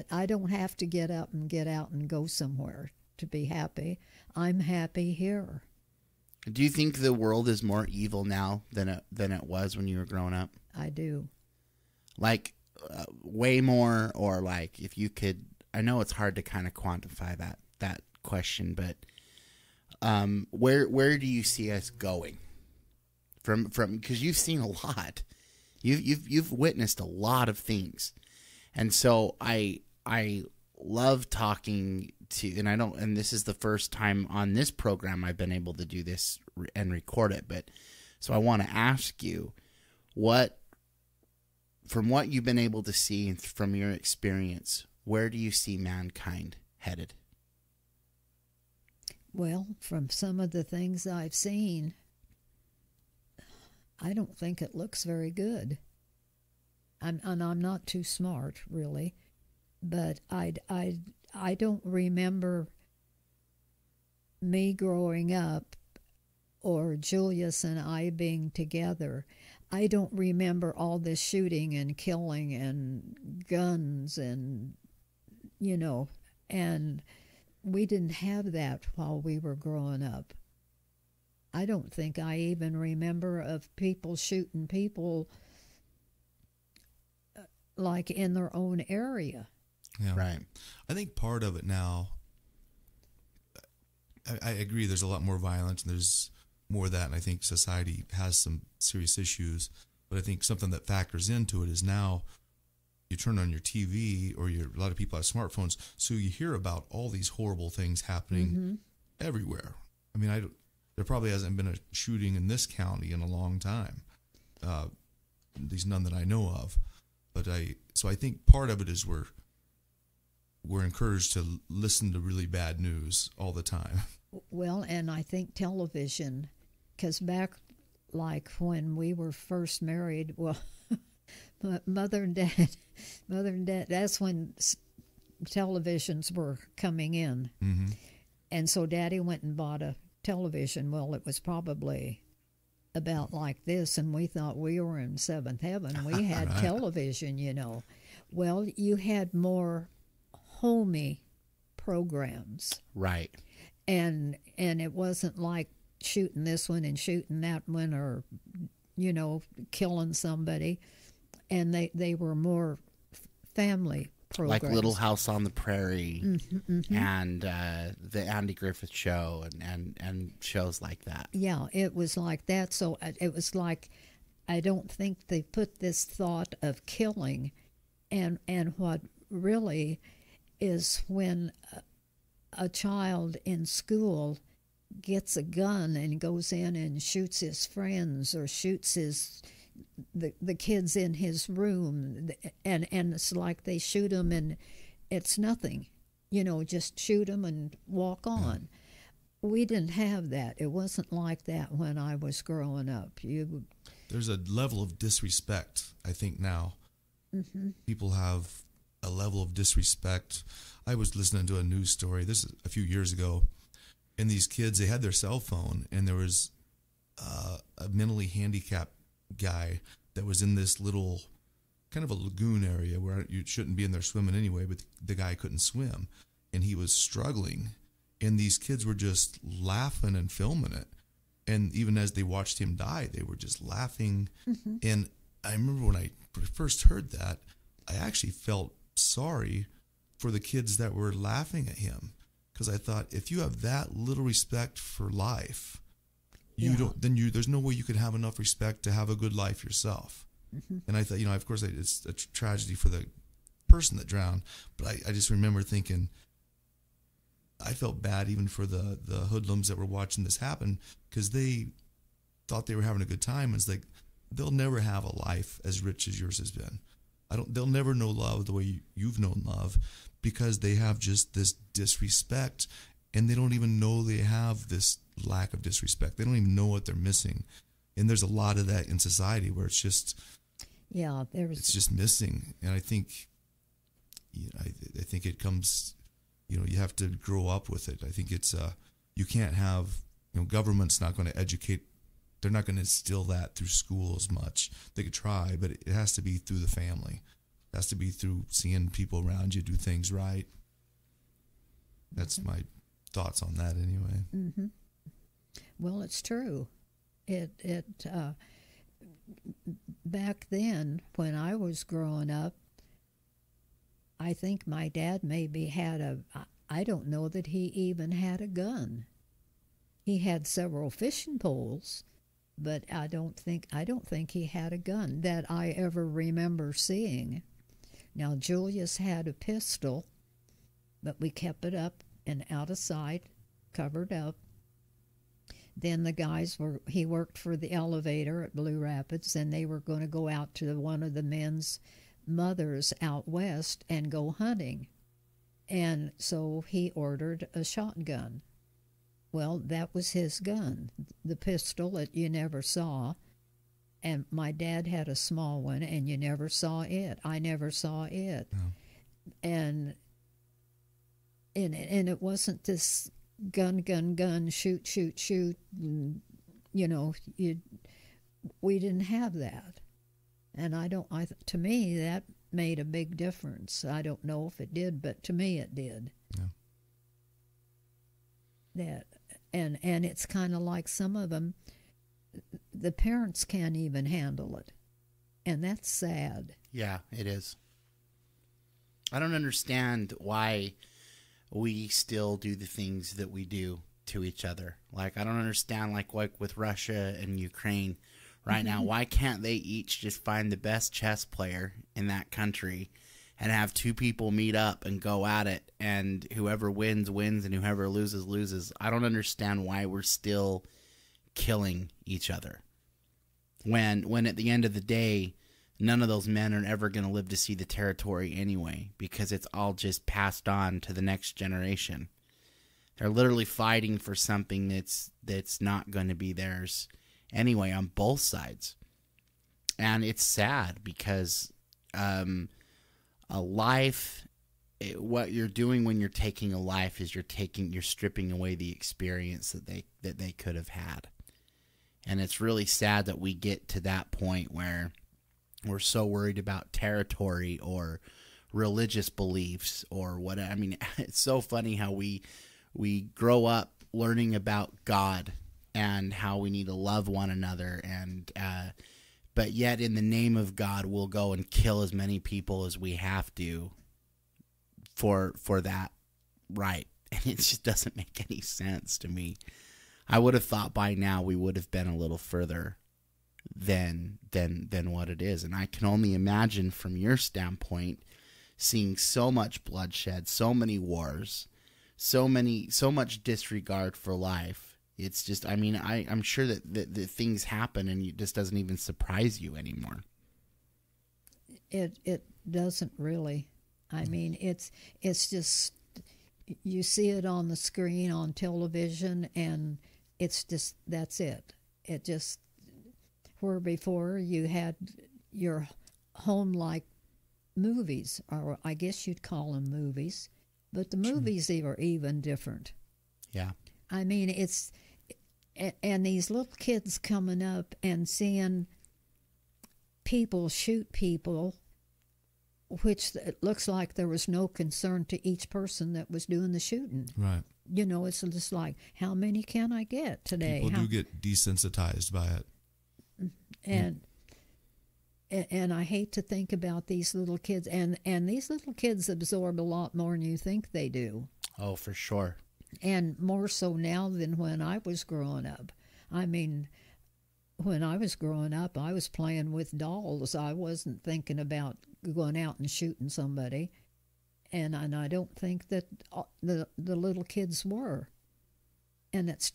I don't have to get up and get out and go somewhere to be happy. I'm happy here. Do you think the world is more evil now than it was when you were growing up? I do. Like way more, or like if you could? I know it's hard to kind of quantify that question, but where do you see us going? From because you've seen a lot, you've witnessed a lot of things, and so I love talking to, and this is the first time on this program I've been able to do this and record it, but so I want to ask you, from what you've been able to see and from your experience, where do you see mankind headed? Well, from some of the things I've seen, I don't think it looks very good. I'm not too smart, really, but I don't remember me growing up or Julius and I being together. I don't remember all this shooting and killing and guns and, and we didn't have that while we were growing up. I don't think I even remember of people shooting people like in their own area. Yeah. Right. I think part of it now, I agree there's a lot more violence and there's more of that, and I think society has some serious issues, but I think something that factors into it is now you turn on your TV or a lot of people have smartphones, so you hear about all these horrible things happening everywhere. I mean, there probably hasn't been a shooting in this county in a long time, at least none that I know of. But so I think part of it is we're encouraged to listen to really bad news all the time. Well, and I think television, because back like when we were first married, well, mother and dad, that's when televisions were coming in. Mm-hmm. And so Daddy went and bought a television. Well, it was probably about like this, and we thought we were in seventh heaven. We had Right. television, Well, you had more homey programs. Right. And it wasn't like shooting this one and shooting that one or, killing somebody. And they were more family programs. Like Little House on the Prairie and the Andy Griffith Show and shows like that. Yeah, it was like that. So it was like, I don't think they put this thought of killing. And what really is when a child in school gets a gun and goes in and shoots his friends or shoots the kids in his room, and it's like they shoot them and it's nothing, just shoot them and walk on. We didn't have that. It wasn't like that when I was growing up. There's a level of disrespect, I think, now. Mm-hmm. People have a level of disrespect. I was listening to a news story, this is a few years ago, and these kids, they had their cell phone, and there was a mentally handicapped guy that was in this little kind of a lagoon area where you shouldn't be in there swimming anyway, but the guy couldn't swim. and he was struggling, and these kids were just laughing and filming it. And even as they watched him die, they were just laughing. Mm-hmm. And I remember when I first heard that, I actually felt sorry for the kids that were laughing at him, because I thought, if you have that little respect for life, there's no way you could have enough respect to have a good life yourself. Mm-hmm. And I thought, of course, it's a tragedy for the person that drowned, but I just remember thinking, I felt bad even for the hoodlums that were watching this happen, because they thought they were having a good time. It's like, they'll never have a life as rich as yours has been. They'll never know love the way you've known love, because they have just this disrespect, and they don't even know they have this lack of disrespect. They don't even know what they're missing. And there's a lot of that in society where it's just, it's just missing. And I think, I think it comes, you have to grow up with it. I think it's, you can't have, government's not going to educate. They're not going to instill that through school as much. They could try, but it has to be through the family. It has to be through seeing people around you do things right. That's my thoughts on that anyway. Mm-hmm. Well, it's true. Back then, when I was growing up, I think my dad maybe had I don't know that he even had a gun. He had several fishing poles, but I don't think he had a gun that I ever remember seeing. Now, Julius had a pistol, but we kept it up and out of sight, covered up. Then the guys he worked for the elevator at Blue Rapids, and they were going to go out to one of the men's mothers out west and go hunting. And so he ordered a shotgun. Well, that was his gun, the pistol that you never saw. And my dad had a small one, and you never saw it. I never saw it. No. And it wasn't this gun, shoot. And, we didn't have that. And to me, that made a big difference. I don't know if it did, but to me it did. Yeah. And it's kind of like some of them, the parents can't even handle it. And that's sad. Yeah, it is. I don't understand why we still do the things that we do to each other. Like, I don't understand, like with Russia and Ukraine right now, why can't they each just find the best chess player in that country and have two people meet up and go at it, and whoever wins and whoever loses loses? I don't understand why we're still killing each other when at the end of the day, none of those men are ever going to live to see the territory anyway, because it's all just passed on to the next generation. They're literally fighting for something that's not going to be theirs anyway on both sides. And it's sad because a life, what you're doing when you're taking a life is you're stripping away the experience that they could have had. And it's really sad that we get to that point where we're so worried about territory or religious beliefs or what. I mean, it's so funny how we grow up learning about God and how we need to love one another, and but yet in the name of God we'll go and kill as many people as we have to for that right. And it just doesn't make any sense to me. I would have thought by now we would have been a little further than what it is. And I can only imagine from your standpoint, seeing so much bloodshed, so many wars, so much disregard for life. It's just, I mean, I'm sure that things happen and it just doesn't even surprise you anymore. It doesn't really. I mean, it's just, you see it on the screen, on television, and it's just, that's it. It just, where before you had your home-like movies, or I guess you'd call them movies, but the movies are even different. Yeah. I mean, it's, and these little kids coming up and seeing people shoot people which it looks like there was no concern to each person that was doing the shooting. Right. You know, it's just like, how many can I get today? People do get desensitized by it. And I hate to think about these little kids, and these little kids absorb a lot more than you think they do. Oh, for sure. And more so now than when I was growing up. I mean, when I was growing up, I was playing with dolls. I wasn't thinking about going out and shooting somebody. And I don't think that the little kids were. And that's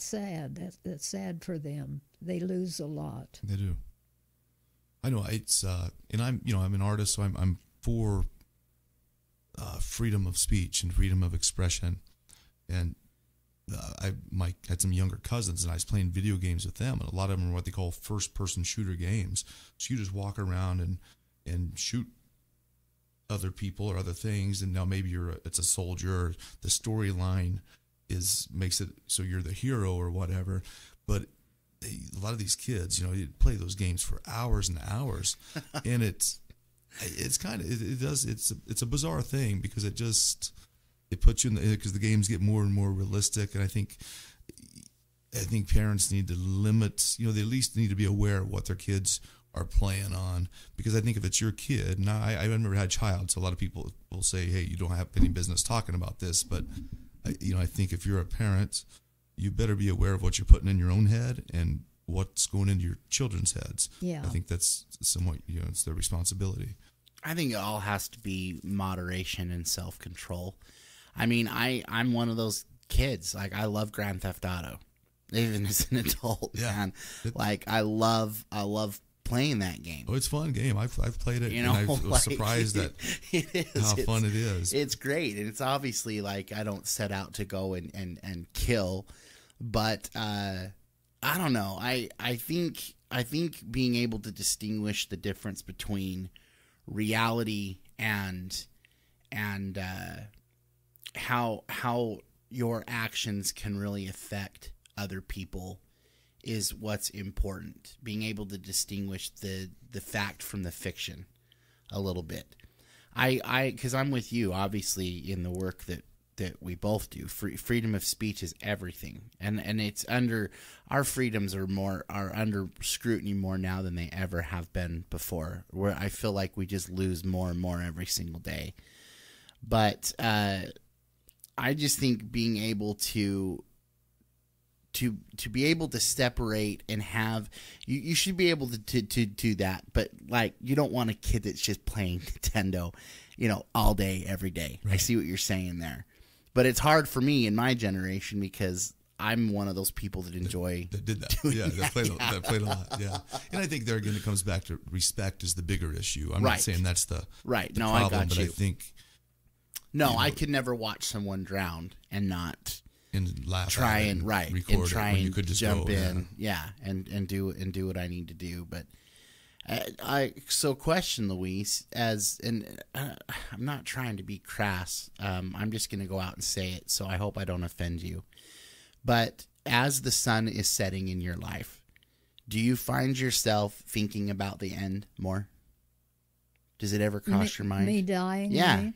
sad. That's sad for them. They lose a lot. They do. I know it's and I'm an artist, so I'm for freedom of speech and freedom of expression. And I had some younger cousins, and I was playing video games with them, and a lot of them are what they call first-person shooter games. So you just walk around and shoot other people or other things, and now maybe it's a soldier, or the storyline makes it so you're the hero or whatever. But a lot of these kids, you play those games for hours and hours, and it's a bizarre thing because it puts you in because the games get more and more realistic, and I think parents need to limit, they at least need to be aware of what their kids are playing on, because I think if it's your kid, and I've never had a child, so a lot of people will say, hey, you don't have any business talking about this, but I think if you're a parent, you better be aware of what you're putting in your own head and what's going into your children's heads. Yeah. I think that's somewhat, it's their responsibility. I think it all has to be moderation and self-control. I mean, I'm one of those kids. Like, I love Grand Theft Auto, even as an adult, man. Like, I love playing that game. Oh, it's a fun game. I've played it, and I was surprised at how fun it is. It's great, and it's obviously like I don't set out to go and kill, but I don't know. I think being able to distinguish the difference between reality and how your actions can really affect other people is what's important. Being able to distinguish the fact from the fiction a little bit. Because I'm with you, obviously, in the work that we both do. Freedom of speech is everything, and it's under, our freedoms are under scrutiny more now than they ever have been before. Where I feel like we just lose more and more every single day. But I just think being able to be able to separate and have, you should be able to do that, but like, you don't want a kid that's just playing Nintendo, all day, every day. Right. I see what you're saying there, but it's hard for me in my generation because I'm one of those people that enjoy that did that. That played a lot. Yeah, and I think there again it comes back to respect is the bigger issue. I'm not saying that's the right. The no, problem, I got but you. I think I could never watch someone drown and not. And laugh try at and record and try and you could just jump go, in, and do what I need to do. But so question, Louise, I'm not trying to be crass. I'm just going to go out and say it. So I hope I don't offend you. But as the sun is setting in your life, do you find yourself thinking about the end more? Does it ever cross your mind? Me dying? Yeah. Right?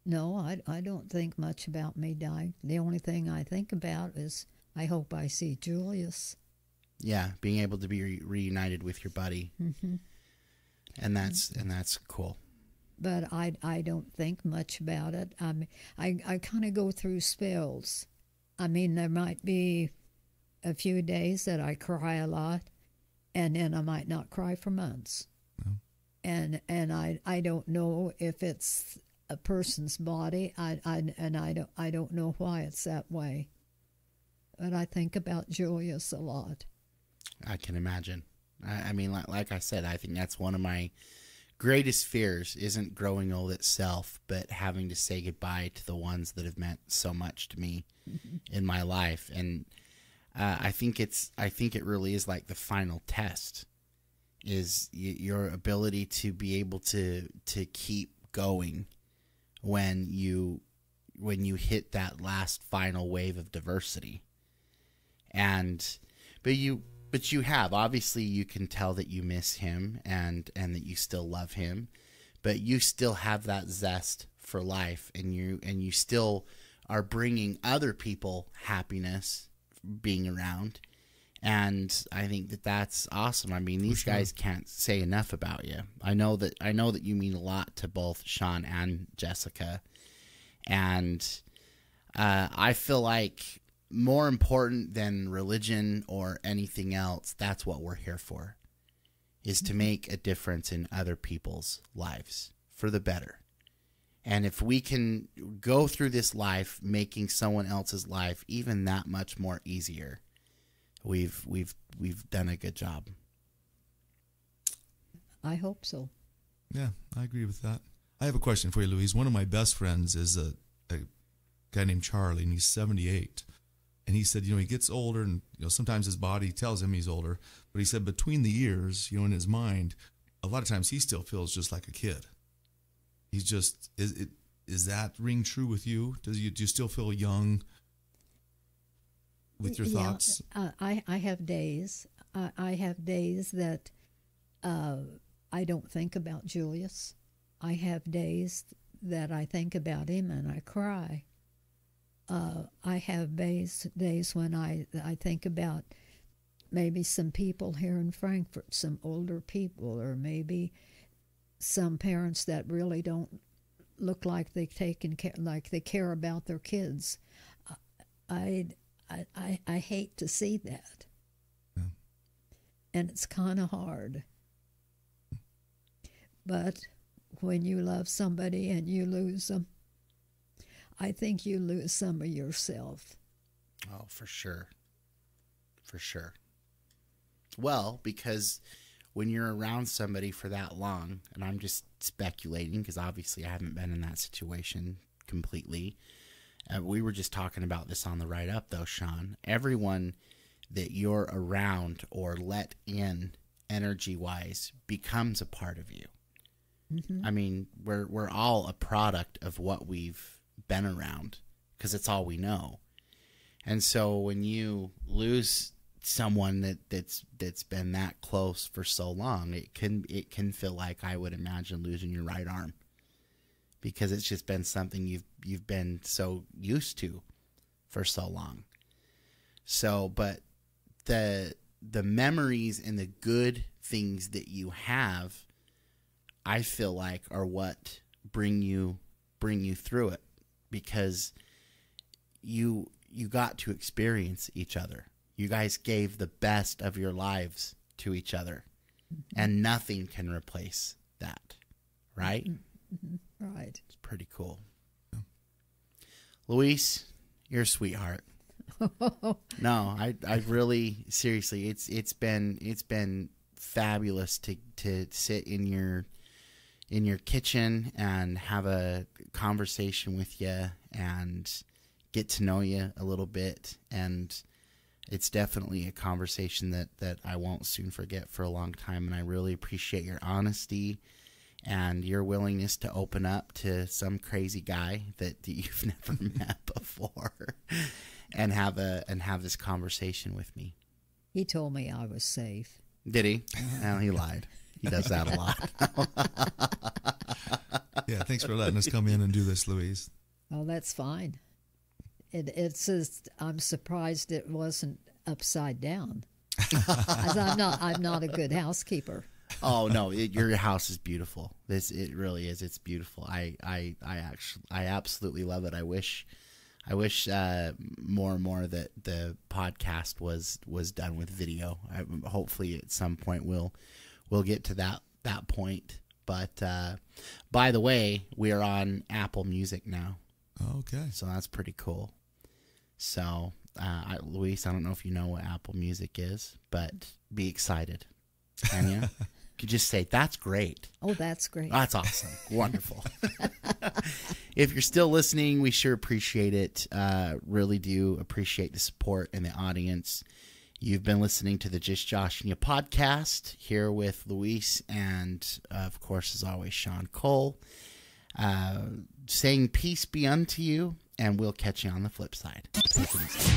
No, I don't think much about me dying. The only thing I think about is I hope I see Julius. Yeah, being able to be reunited with your buddy. Mm-hmm. And that's cool. But I don't think much about it. I kind of go through spells. I mean, there might be a few days that I cry a lot, and then I might not cry for months. No. And I don't know if it's a person's body. I don't know why it's that way. But I think about Julius a lot. I can imagine. I mean, like I said, I think that's one of my greatest fears isn't growing old itself, but having to say goodbye to the ones that have meant so much to me in my life. And I think it really is like the final test is your ability to be able to keep going when you hit that last final wave of diversity. But you have, obviously you can tell that you miss him and that you still love him, but you still have that zest for life, and you still are bringing other people happiness being around. And I think that that's awesome. I mean, these guys can't say enough about you. I know that you mean a lot to both Shawn and Jessica. And I feel like more important than religion or anything else, that's what we're here for, is to make a difference in other people's lives for the better. And if we can go through this life making someone else's life even that much more easier, we've done a good job. I hope so. Yeah, I agree with that. I have a question for you, Louise. One of my best friends is a guy named Charlie, and he's 78. And he said, he gets older, and sometimes his body tells him he's older. But he said between the years, in his mind, a lot of times he still feels just like a kid. He's just is that ring true with you? Do you still feel young with your thoughts? I have days. I have days that I don't think about Julius. I have days that I think about him and I cry. I have days when I think about maybe some people here in Frankfurt, some older people, or maybe some parents that really don't look like they care about their kids. I hate to see that. Yeah. And it's kind of hard. But when you love somebody and you lose them, I think you lose some of yourself. Oh, for sure. For sure. Well, because when you're around somebody for that long, and I'm just speculating because obviously I haven't been in that situation completely. We were just talking about this on the ride up, though, Shawn. Everyone that you're around or let in energy-wise becomes a part of you. Mm-hmm. I mean, we're all a product of what we've been around because it's all we know. And so when you lose someone that's been that close for so long, it can feel like, I would imagine, losing your right arm, because it's just been something you've been so used to for so long. So, but the memories and the good things that you have, I feel like, are what bring you through it, because you got to experience each other. You guys gave the best of your lives to each other, and nothing can replace that, right? Mm-hmm. Right. It's pretty cool. Yeah. Louise, you're a sweetheart. No, I really, seriously, it's been fabulous to sit in your kitchen and have a conversation with you and get to know you a little bit. And it's definitely a conversation that I won't soon forget for a long time. And I really appreciate your honesty and your willingness to open up to some crazy guy that you've never met before and have this conversation with me. He told me I was safe. Did he? No, he lied. He does that a lot. Yeah, thanks for letting us come in and do this, Louise. Oh, that's fine. It's just, I'm surprised it wasn't upside down. I'm not a good housekeeper. Oh no, your house is beautiful. It really is. It's beautiful. I absolutely love it. I wish more and more that the podcast was done with video. Hopefully at some point we'll get to that point. But by the way, we are on Apple Music now. Okay. So that's pretty cool. So, Louise, I don't know if you know what Apple Music is, but be excited. Can you? Could just say, that's great. Oh, that's great. That's awesome. Wonderful. If you're still listening, we sure appreciate it. Really do appreciate the support and the audience. You've been listening to the Just Josh and You podcast here with Louise and, of course, as always, Shawn Cole. Saying peace be unto you, and we'll catch you on the flip side. Take it easy.